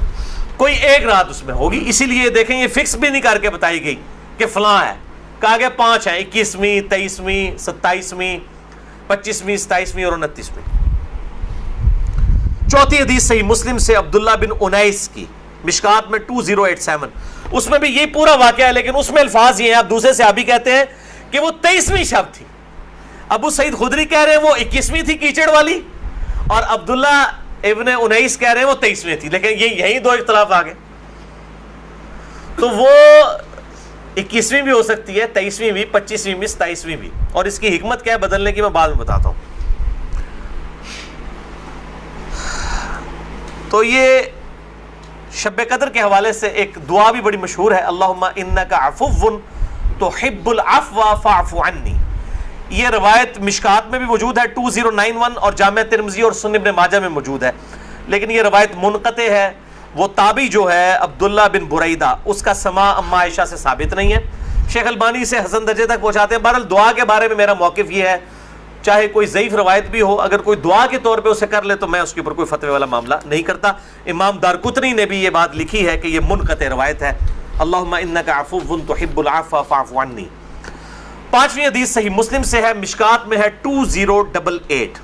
کوئی ایک رات اس میں ہوگی۔ اسی لیے دیکھیں یہ فکس بھی نہیں کر کے بتائی گئی کہ فلاں ہے، کہا گیا 5 ہیں، 21ویں 23ویں 27ویں 25ویں 27ویں اور 29ویں۔ چوتھی حدیث صحیح مسلم سے عبداللہ بن انیس کی، مشکات میں 2087، اس میں بھی یہی پورا واقعہ ہے، لیکن اس میں الفاظ یہ ہیں، آپ دوسرے صحابی کہتے ہیں کہ وہ 23ویں شب تھی، ابو سعید خدری کہہ رہے ہیں وہ 21ویں تھی کیچڑ والی، اور عبداللہ ابن انیس کہہ رہے ہیں وہ 23ویں تھی، لیکن یہی دو اختلاف آ گئے۔ تو وہ 21ویں بھی ہو سکتی ہے، 23ویں بھی، 25ویں بھی، 27ویں بھی، اور اس کی حکمت کیا ہے بدلنے کی میں بعد میں بتاتا ہوں۔ تو یہ شب قدر کے حوالے سے ایک دعا بھی بڑی مشہور ہے، اللہم انک عفو تحب العفو فاعف عنی۔ یہ روایت مشکات میں بھی موجود ہے 2091، اور جامع ترمذی اور سنن ابن ماجہ میں موجود ہے، لیکن یہ روایت منقطع ہے۔ وہ تابعی جو ہے عبداللہ بن بریدہ، اس کا سماع اما عائشہ سے ثابت نہیں ہے، شیخ البانی سے حسن درجے تک پہنچاتے ہیں۔ بہرحال دعا کے بارے میں میرا موقف یہ ہے، چاہے کوئی ضعیف روایت بھی ہو، اگر کوئی دعا کے طور پہ اسے کر لے تو میں اس کے اوپر کوئی فتوی والا معاملہ نہیں کرتا۔ امام دارقطنی نے بھی یہ بات لکھی ہے کہ یہ منقطع روایت ہے، اللہم انک عفو تحب العفو فاعف عنی۔ 5ویں حدیث صحیح مسلم سے ہے، مشکات میں ہے 2088۔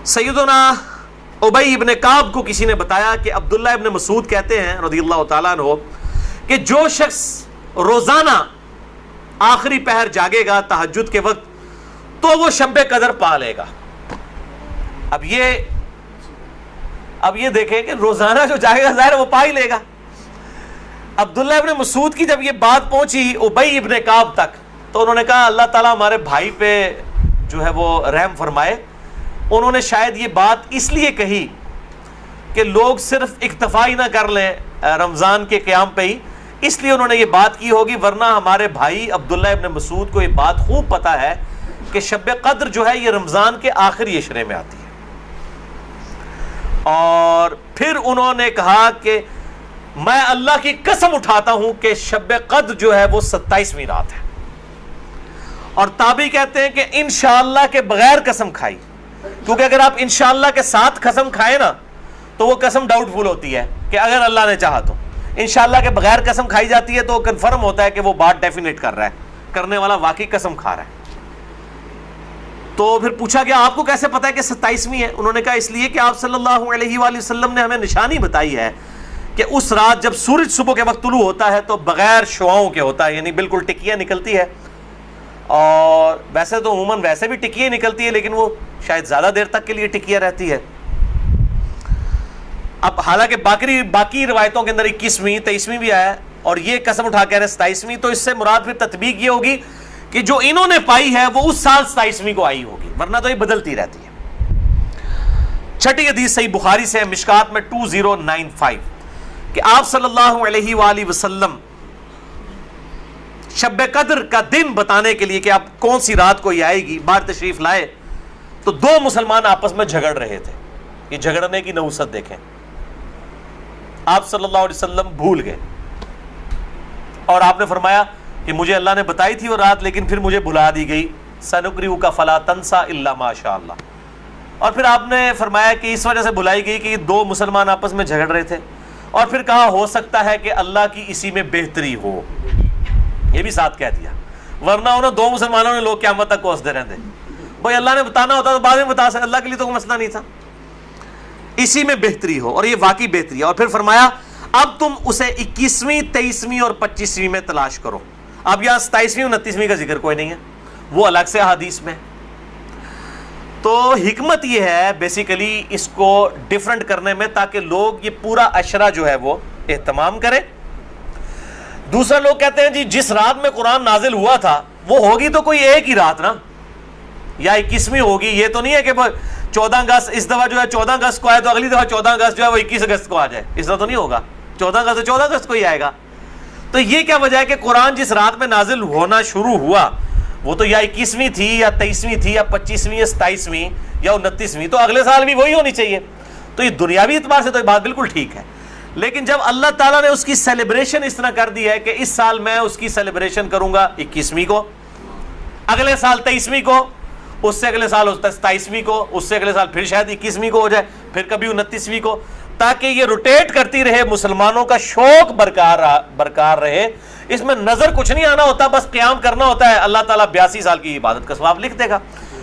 سیدنا ابی ابن کعب کو کسی نے بتایا کہ عبداللہ ابن مسعود کہتے ہیں رضی اللہ تعالیٰ عنہ کہ جو شخص روزانہ آخری پہر جاگے گا تہجد کے وقت تو وہ شب قدر پا لے گا۔ اب یہ دیکھیں کہ روزانہ جو جاگے گا ظاہر وہ پا ہی لے گا۔ عبداللہ ابن مسعود کی جب یہ بات پہنچی ابی ابن کعب تک تو انہوں نے کہا اللہ تعالیٰ ہمارے بھائی پہ جو ہے وہ رحم فرمائے۔ انہوں نے شاید یہ بات اس لیے کہی کہ لوگ صرف اکتفا ہی نہ کر لیں رمضان کے قیام پہ ہی، اس لیے انہوں نے یہ بات کی ہوگی، ورنہ ہمارے بھائی عبداللہ ابن مسعود کو یہ بات خوب پتہ ہے کہ شب قدر جو ہے یہ رمضان کے آخری عشرے میں آتی ہے۔ اور پھر انہوں نے کہا کہ میں اللہ کی قسم اٹھاتا ہوں کہ شب قدر جو ہے وہ 27ویں رات ہے۔ اور تابعی کہتے ہیں کہ انشاءاللہ کے بغیر قسم کھائی، کیونکہ اگر آپ انشاءاللہ کے ساتھ قسم کھائیں نا تو وہ قسم ڈاؤٹ فل ہوتی ہے کہ اگر اللہ نے چاہا تو۔ انشاءاللہ کے بغیر قسم کھائی جاتی ہے تو کنفرم ہوتا ہے کہ وہ بات ڈیفینیٹ کر رہا ہے، کرنے والا واقعی قسم کھا رہا ہے۔ تو پھر پوچھا گیا آپ کو کیسے پتا ہے کہ 27ویں ہے؟ انہوں نے کہا اس لیے کہ آپ صلی اللہ علیہ وآلہ وسلم نے ہمیں نشانی بتائی ہے کہ اس رات جب سورج صبح کے وقت طلوع ہوتا ہے تو بغیر شعاؤں کے ہوتا ہے، یعنی بالکل ٹکیاں نکلتی ہے، اور ویسے تو عموماً ویسے بھی ٹکیے نکلتی ہے، لیکن وہ شاید زیادہ دیر تک کے لیے ٹکیہ رہتی ہے۔ اب حالانکہ باقی روایتوں کے اندر 21ویں 23ویں بھی آیا ہے، اور یہ قسم اٹھا کے 27ویں، تو اس سے مراد پھر تطبیق یہ ہوگی کہ جو انہوں نے پائی ہے وہ اس سال 27ویں کو آئی ہوگی، ورنہ تو یہ بدلتی رہتی ہے۔ چھٹی حدیث صحیح بخاری سے ہے، مشکات میں 2095، کہ آپ صلی اللہ علیہ وآلہ وسلم شب قدر کا دن بتانے کے لیے کہ آپ کون سی رات کو یہ آئے گی، باہر تشریف لائے تو دو مسلمان آپس میں جھگڑ رہے تھے۔ یہ جھگڑنے کی نحوست دیکھیں، آپ صلی اللہ علیہ وسلم بھول گئے اور آپ نے فرمایا کہ مجھے اللہ نے بتائی تھی وہ رات، لیکن پھر مجھے بھلا دی گئی، سنقرئک فلا تنسى الا ما شاء اللہ۔ اور پھر آپ نے فرمایا کہ اس وجہ سے بھلائی گئی کہ یہ دو مسلمان آپس میں جھگڑ رہے تھے، اور پھر کہا ہو سکتا ہے کہ اللہ کی اسی میں بہتری ہو، یہ بھی ساتھ کہہ دیا، ورنہ انہوں دو مسلمانوں نے لوگ قیامت تک کوستے رہتے، بھائی اللہ نے بتانا ہوتا تو بعد میں بتا سکتے، اللہ کے لیے تو کوئی مسئلہ نہیں تھا، اسی میں بہتری ہو، اور یہ واقعی بہتری ہے۔ اور پھر فرمایا اب تم اسے 21ویں 23ویں اور 25ویں میں تلاش کرو۔ اب یہاں 27ویں 29ویں کا ذکر کوئی نہیں ہے، وہ الگ سے حدیث میں۔ تو حکمت یہ ہے بیسیکلی اس کو ڈیفرنٹ کرنے میں، تاکہ لوگ یہ پورا عشرہ جو ہے وہ اہتمام کریں۔ دوسرا لوگ کہتے ہیں جی جس رات میں قرآن نازل ہوا تھا وہ ہوگی تو کوئی ایک ہی رات نا، یا 21ویں ہوگی، یہ تو نہیں ہے کہ 14 اگست اس دفعہ جو ہے 14 اگست کو آئے تو اگلی دفعہ 14 اگست جو ہے وہ 21 اگست کو آ جائے، اس طرح تو نہیں ہوگا، 14 اگست تو 14 اگست کو ہی آئے گا۔ تو یہ کیا وجہ ہے کہ قرآن جس رات میں نازل ہونا شروع ہوا وہ تو یا 21ویں تھی یا 23ویں تھی یا 25ویں یا 27ویں یا 29ویں، تو اگلے سال بھی وہی ہونی چاہیے۔ تو یہ دنیاوی اعتبار سے تو یہ بات بالکل ٹھیک ہے، لیکن جب اللہ تعالیٰ نے اس کی سیلیبریشن اس طرح کر دی ہے کہ اس سال میں اس کی سیلیبریشن کروں گا 21ویں کو، اگلے سال 23ویں کو، اس سے اگلے سال 27ویں کو، اس سے اگلے سال پھر شاید 21ویں کو ہو جائے، پھر کبھی 29ویں کو، تاکہ یہ روٹیٹ کرتی رہے، مسلمانوں کا شوق برقرار رہے۔ اس میں نظر کچھ نہیں آنا ہوتا، بس قیام کرنا ہوتا ہے، اللہ تعالیٰ 82 سال کی عبادت کا ثواب لکھ دے گا۔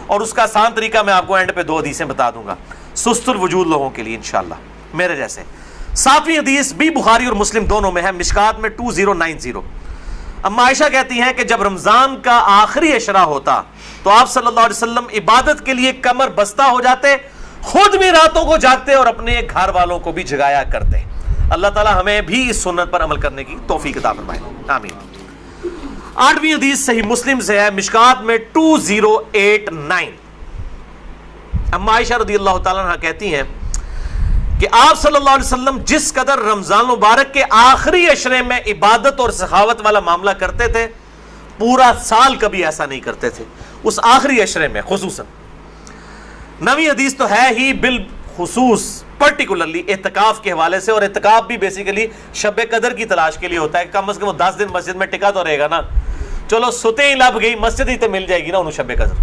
اور اس کا آسان طریقہ میں آپ کو اینڈ پہ 2 حدیثیں بتا دوں گا سست الوجود لوگوں کے لیے انشاءاللہ میرے جیسے۔ 7ویں حدیث بھی بخاری اور مسلم دونوں میں ہے، مشکات میں 2090۔ اما عائشہ کہتی ہیں کہ جب رمضان کا آخری عشرہ ہوتا تو آپ صلی اللہ علیہ وسلم عبادت کے لیے کمر بستہ ہو جاتے، خود بھی راتوں کو جاگتے اور اپنے گھر والوں کو بھی جگایا کرتے۔ اللہ تعالی ہمیں بھی اس سنت پر عمل کرنے کی توفیق عطا فرمائے، آمین۔ 8ویں حدیث صحیح مسلم سے ہے، مشکات میں 2089۔ اما عائشہ رضی اللہ تعالیٰ عنہ کہتی ہیں کہ آپ صلی اللہ علیہ وسلم جس قدر رمضان مبارک کے آخری عشرے میں عبادت اور سخاوت والا معاملہ کرتے تھے، پورا سال کبھی ایسا نہیں کرتے تھے، اس آخری عشرے میں خصوصاً۔ 9ویں حدیث تو ہے ہی بالخصوص پرٹیکولرلی اعتکاف کے حوالے سے، اور اعتکاف بھی بیسیکلی شب قدر کی تلاش کے لیے ہوتا ہے، کم از کم وہ 10 دن مسجد میں ٹکا تو رہے گا نا، چلو ستے ہی لب گئی مسجد ہی تو مل جائے گی نا انہوں شب قدر،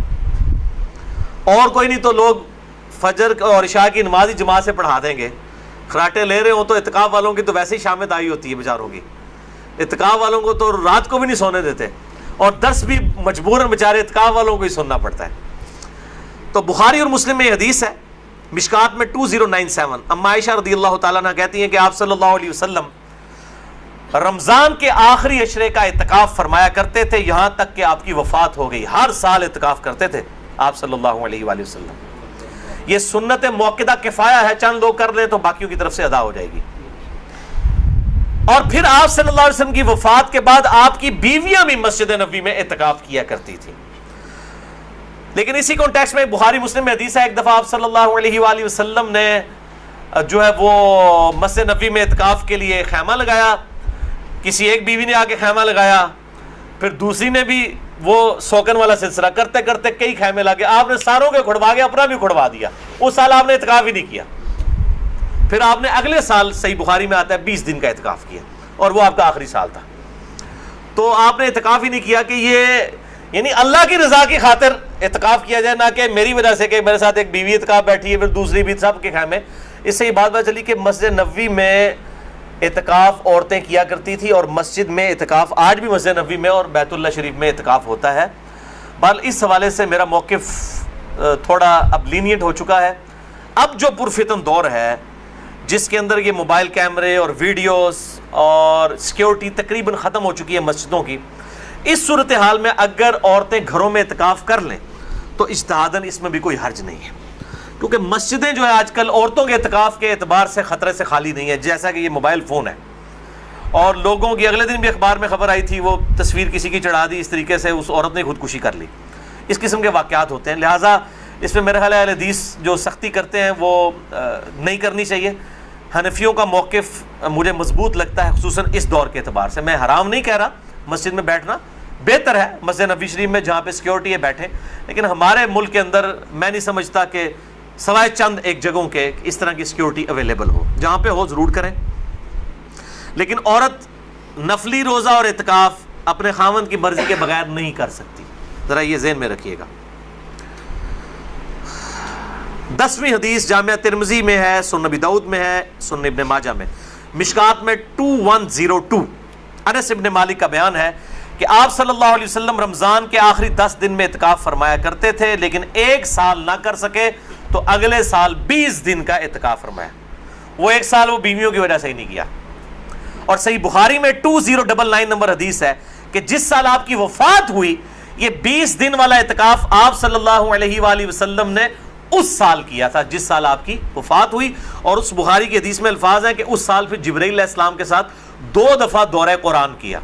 اور کوئی نہیں تو لوگ فجر اور عشاء کی نماز ہی جماعت سے پڑھا دیں گے، خراٹے لے رہے ہوں تو اعتکاف والوں کی تو ویسے ہی شام میں دائی ہوتی ہے بیچاروں کی، اعتکاف والوں کو تو رات کو بھی نہیں سونے دیتے، اور درس بھی مجبوراً بیچارے اعتکاف والوں کو ہی سننا پڑتا ہے۔ تو بخاری اور مسلم میں حدیث ہے، مشکات میں 2097۔ اما عائشہ رضی اللہ تعالیٰ عنہ کہتی ہیں کہ آپ صلی اللہ علیہ وسلم رمضان کے آخری عشرے کا اعتکاف فرمایا کرتے تھے، یہاں تک کہ آپ کی وفات ہو گئی۔ ہر سال اعتکاف کرتے تھے آپ صلی اللہ علیہ وآلہ وسلم۔ یہ سنت موقدہ کفایہ ہے، چند لوگ کر لیں تو باقیوں کی طرف سے ادا ہو جائے گی۔ اور پھر آپ صلی اللہ علیہ وسلم کی وفات کے بعد آپ کی بیویاں بھی مسجد نبوی میں اعتکاف کیا کرتی تھی۔ لیکن اسی کانٹیکسٹ میں بخاری مسلم میں حدیث ہے، ایک دفعہ آپ صلی اللہ علیہ وآلہ وسلم نے جو ہے وہ مسجد نبوی میں اعتکاف کے لیے خیمہ لگایا، کسی ایک بیوی نے آ کے خیمہ لگایا، پھر دوسری نے بھی وہ سوکن والا سلسلہ کرتے کرتے کئی خیمے لگے، آپ نے ساروں کے کھڑوا کے اپنا بھی کھڑوا دیا، اس سال آپ نے اعتکاف ہی نہیں کیا۔ پھر آپ نے اگلے سال صحیح بخاری میں آتا ہے 20 دن کا اعتکاف کیا، اور وہ آپ کا آخری سال تھا۔ تو آپ نے اعتکاف ہی نہیں کیا کہ یہ یعنی اللہ کی رضا کی خاطر اعتکاف کیا جائے، نہ کہ میری وجہ سے کہ میرے ساتھ ایک بیوی اعتکاف بیٹھی ہے پھر دوسری بھی، سب کے خیمے۔ اس سے یہ بات چلی کہ مسجد نبوی میں اعتکاف عورتیں کیا کرتی تھی، اور مسجد میں اعتکاف آج بھی مسجد نبوی میں اور بیت اللہ شریف میں اعتکاف ہوتا ہے۔ بہرحال اس حوالے سے میرا موقف تھوڑا اب لینینٹ ہو چکا ہے۔ اب جو پرفتن دور ہے جس کے اندر یہ موبائل کیمرے اور ویڈیوز اور سیکیورٹی تقریباً ختم ہو چکی ہے مسجدوں کی، اس صورتحال میں اگر عورتیں گھروں میں اعتکاف کر لیں تو اجتہاداً اس میں بھی کوئی حرج نہیں ہے، کیونکہ مسجدیں جو ہے آج کل عورتوں کے اعتکاف کے اعتبار سے خطرے سے خالی نہیں ہے، جیسا کہ یہ موبائل فون ہے، اور لوگوں کی اگلے دن بھی اخبار میں خبر آئی تھی، وہ تصویر کسی کی چڑھا دی، اس طریقے سے اس عورت نے خودکشی کر لی۔ اس قسم کے واقعات ہوتے ہیں، لہٰذا اس میں میرے خیال ہے اہل حدیث جو سختی کرتے ہیں وہ نہیں کرنی چاہیے۔ حنفیوں کا موقف مجھے مضبوط لگتا ہے، خصوصاً اس دور کے اعتبار سے۔ میں حرام نہیں کہہ رہا، مسجد میں بیٹھنا بہتر ہے، مسجد نبوی شریف میں جہاں پہ سیکیورٹی ہے بیٹھیں، لیکن ہمارے ملک کے اندر میں نہیں سمجھتا کہ سوائے چند ایک جگہوں کے اس طرح کی سیکیورٹی اویلیبل ہو، جہاں پہ ہو ضرور کریں۔ لیکن عورت نفلی روزہ اور اعتکاف اپنے خاوند کی مرضی کے بغیر نہیں کر سکتی، ذرا یہ ذہن میں رکھیے گا۔ 10ویں حدیث جامعہ ترمذی میں ہے، سنن نبی داؤد میں ہے، سنن ابن ماجہ میں، مشکات میں 2102 انس ابن مالک کا بیان ہے کہ آپ صلی اللہ علیہ وسلم رمضان کے آخری 10 دن میں اعتکاف فرمایا کرتے تھے، لیکن ایک سال نہ کر سکے تو اگلے سال 20 دن کا اعتکاف فرمایا۔ وہ ایک سال وہ بیویوں کی وجہ سے ہی نہیں کیا۔ اور صحیح بخاری میں 2099 نمبر حدیث ہے کہ جس سال آپ کی وفات ہوئی، یہ 20 دن والا اعتکاف آپ صلی اللہ علیہ وآلہ وسلم نے اس سال کیا تھا جس سال آپ کی وفات ہوئی۔ اور اس بخاری کی حدیث میں الفاظ ہیں کہ اس سال پھر جبرائیل علیہ السلام کے ساتھ 2 دفعہ دورہ قرآن کیا۔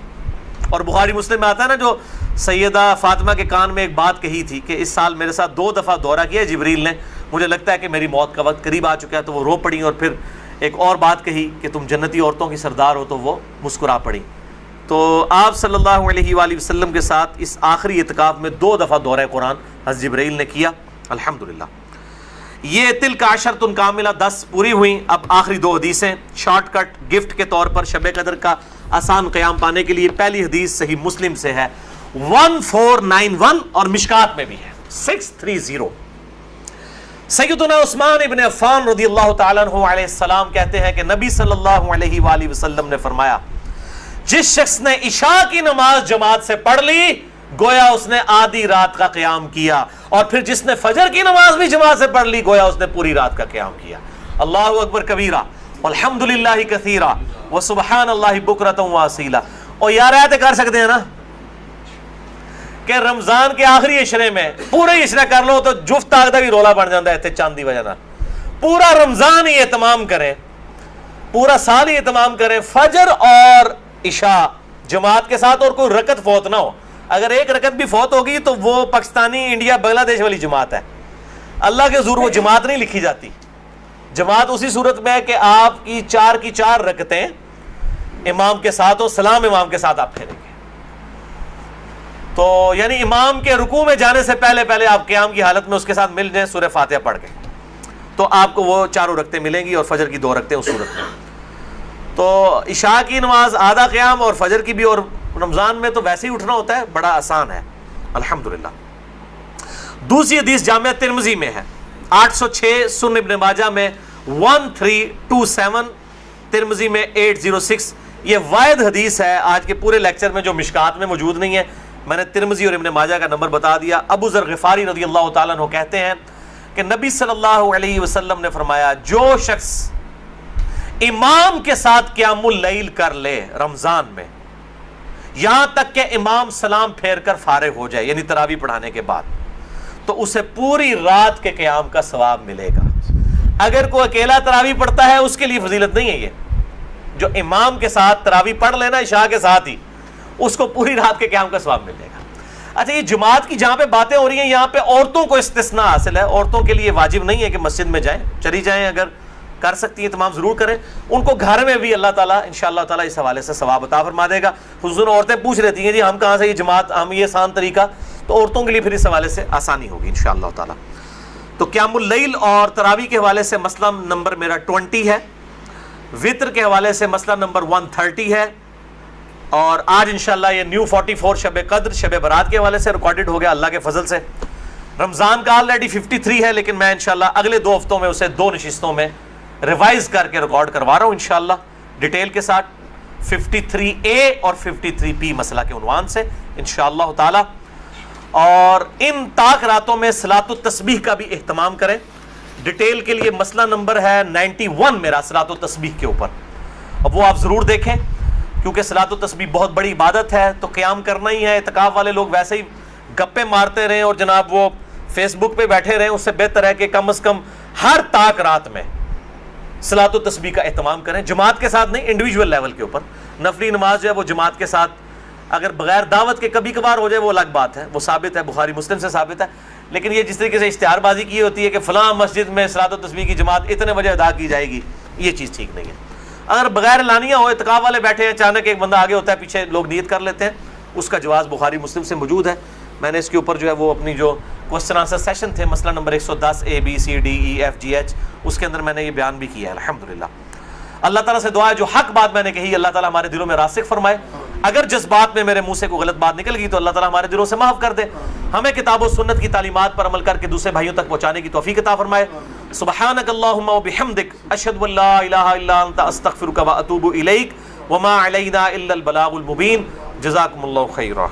اور بخاری مسلم میں آتا ہے نا، جو سیدہ فاطمہ کے کان میں ایک بات کہی تھی کہ اس سال میرے ساتھ 2 دفعہ دورہ کیا جبریل نے، مجھے لگتا ہے کہ میری موت کا وقت قریب آ چکا ہے، تو وہ رو پڑی۔ اور پھر ایک اور بات کہی کہ تم جنتی عورتوں کی سردار ہو، تو وہ مسکرا پڑی۔ تو آپ صلی اللہ علیہ وآلہ وسلم کے ساتھ اس آخری اعتکاف میں 2 دفعہ دورہ قرآن حضرت جبرائیل نے کیا، الحمدللہ۔ یہ تلک عشرۃ کاملہ 10 پوری ہوئیں۔ اب آخری 2 حدیثیں شارٹ کٹ گفٹ کے طور پر شب قدر کا آسان قیام پانے کے لیے۔ پہلی حدیث صحیح مسلم سے ہے 1491 اور مشکات میں بھی ہے 630۔ سیدنا عثمان ابن عفان رضی اللہ تعالیٰ عنہ علیہ السلام کہتے ہیں کہ نبی صلی اللہ علیہ وآلہ وسلم نے فرمایا، جس شخص نے عشاء کی نماز جماعت سے پڑھ لی گویا اس نے آدھی رات کا قیام کیا، اور پھر جس نے فجر کی نماز بھی جماعت سے پڑھ لی گویا اس نے پوری رات کا قیام کیا۔ اللہ اکبر کبیرہ والحمد للہ کثیرہ وسبحان اللہ بکرۃ واصیلہ۔ اور یار ایسے کر سکتے ہیں نا کہ رمضان کے آخری عشرے میں پورے عشرہ کر لو تو جفت تاک دا بھی رولا بن جاتا ہے تے چاند دی وجہ نہ۔ پورا رمضان ہی اہتمام کریں، پورا سال ہی اہتمام کریں، فجر اور عشاء جماعت کے ساتھ، اور کوئی رکعت فوت نہ ہو۔ اگر ایک رکعت بھی فوت ہوگی تو وہ پاکستانی انڈیا بنگلہ دیش والی جماعت ہے، اللہ کے حضور وہ جماعت نہیں لکھی جاتی۔ جماعت اسی صورت میں ہے کہ آپ کی 4 کی 4 رکعتیں امام کے ساتھ ہو، سلام امام کے ساتھ آپ پھیریں گے، تو یعنی امام کے رکوع میں جانے سے پہلے پہلے آپ قیام کی حالت میں اس کے ساتھ مل جائیں سورہ فاتحہ پڑھ کے، تو آپ کو وہ 4 رکعتیں ملیں گی، اور فجر کی 2 رکعتیں اس صورت میں۔ تو عشاء کی نماز آدھا قیام اور فجر کی بھی، اور رمضان میں تو ویسے ہی اٹھنا ہوتا ہے، بڑا آسان ہے الحمدللہ۔ دوسری حدیث جامعہ ترمذی میں ہے 806، سنن ابن ماجہ میں 1327، ترمذی میں 806۔ یہ واحد حدیث ہے آج کے پورے لیکچر میں جو مشکات میں موجود نہیں ہے، میں نے ترمذی اور ابن ماجہ کا نمبر بتا دیا۔ ابو ذر غفاری رضی اللہ تعالیٰ عنہ کہتے ہیں کہ نبی صلی اللہ علیہ وسلم نے فرمایا، جو شخص امام کے ساتھ قیام اللیل کر لے رمضان میں یہاں تک کہ امام سلام پھیر کر فارغ ہو جائے، یعنی تراویح پڑھانے کے بعد، تو اسے پوری رات کے قیام کا ثواب ملے گا۔ اگر کوئی اکیلا تراویح پڑھتا ہے اس کے لیے فضیلت نہیں ہے، یہ جو امام کے ساتھ تراویح پڑھ لینا عشاء کے ساتھ ہی، اس کو پوری رات کے قیام کا ثواب ملے گا۔ اچھا، یہ جماعت کی جہاں پہ باتیں ہو رہی ہیں یہاں پہ عورتوں کو استثناء حاصل ہے، عورتوں کے لیے واجب نہیں ہے کہ مسجد میں جائیں، چلی جائیں، اگر کر سکتی ہیں تمام ضرور کریں، ان کو گھر میں بھی اللہ تعالیٰ انشاءاللہ تعالیٰ اس حوالے سے ثواب عطا فرما دے گا۔ خصوصاً عورتیں پوچھ رہتی ہیں جی ہم کہاں سے یہ جماعت، ہم یہ آسان طریقہ، تو عورتوں کے لیے پھر اس حوالے سے آسانی ہوگی انشاءاللہ تعالیٰ۔ تو قیام اللیل اور تراویح کے حوالے سے مسئلہ نمبر میرا 20 ہے، وطر کے حوالے سے مسئلہ نمبر 130 ہے، اور آج انشاءاللہ یہ نیو 44 شب قدر شب برات کے حوالے سے ریکارڈڈ ہو گیا اللہ کے فضل سے۔ رمضان کا آلریڈی 53 ہے، لیکن میں انشاءاللہ اگلے 2 ہفتوں میں اسے 2 نشستوں میں ریوائز کر کے ریکارڈ کروا رہا ہوں انشاءاللہ ڈیٹیل کے ساتھ، 53A اور 53B مسئلہ کے عنوان سے انشاءاللہ تعالی۔ اور ان طاق راتوں میں صلاۃ التسبیح کا بھی اہتمام کریں۔ ڈیٹیل کے لیے مسئلہ نمبر ہے 91 میرا صلاۃ التسبیح کے اوپر، اب وہ آپ ضرور دیکھیں، کیونکہ صلاۃ و تسبیح بہت بڑی عبادت ہے تو قیام کرنا ہی ہے. اعتکاف والے لوگ ویسے ہی گپے مارتے رہیں اور جناب وہ فیس بک پہ بیٹھے رہیں, اس سے بہتر ہے کہ کم از کم ہر طاق رات میں صلاۃ و تسبیح کا اہتمام کریں, جماعت کے ساتھ نہیں, انڈیویجول لیول کے اوپر. نفلی نماز جو ہے وہ جماعت کے ساتھ, اگر بغیر دعوت کے کبھی کبھار ہو جائے وہ الگ بات ہے, وہ ثابت ہے, بخاری مسلم سے ثابت ہے. لیکن یہ جس طریقے سے اشتہار بازی کی ہوتی ہے کہ فلاں مسجد میں صلاۃ و تسبیح کی جماعت اتنے بجے ادا کی جائے گی, یہ چیز ٹھیک نہیں ہے. اگر بغیر اعلانیہ ہو, اعتکاف والے بیٹھے ہیں, اچانک ایک بندہ آگے ہوتا ہے, پیچھے لوگ نیت کر لیتے ہیں, اس کا جواز بخاری مسلم سے موجود ہے. میں نے اس کے اوپر جو ہے وہ اپنی جو کوسچن آنسر سیشن تھے, مسئلہ نمبر 110 ABCDEFGH, اس کے اندر میں نے یہ بیان بھی کیا ہے الحمدللہ. اللہ تعالیٰ سے دعا ہے جو حق بات میں نے کہی اللہ تعالیٰ ہمارے دلوں میں راسخ فرمائے. اگر جس بات میں میرے منہ سے کوئی غلط بات نکل گئی تو اللہ تعالیٰ ہمارے دلوں سے معاف کر دے. ہمیں کتاب و سنت کی تعلیمات پر عمل کر کے دوسرے بھائیوں تک پہنچانے کی توفیق عطا فرمائے. سبحانک اللہم و بحمدک, اشہد ان لا الہ الا انت, استغفرک و اتوب الیک, وما علینا الا البلاغ المبین. جزاکم اللہ خیرا.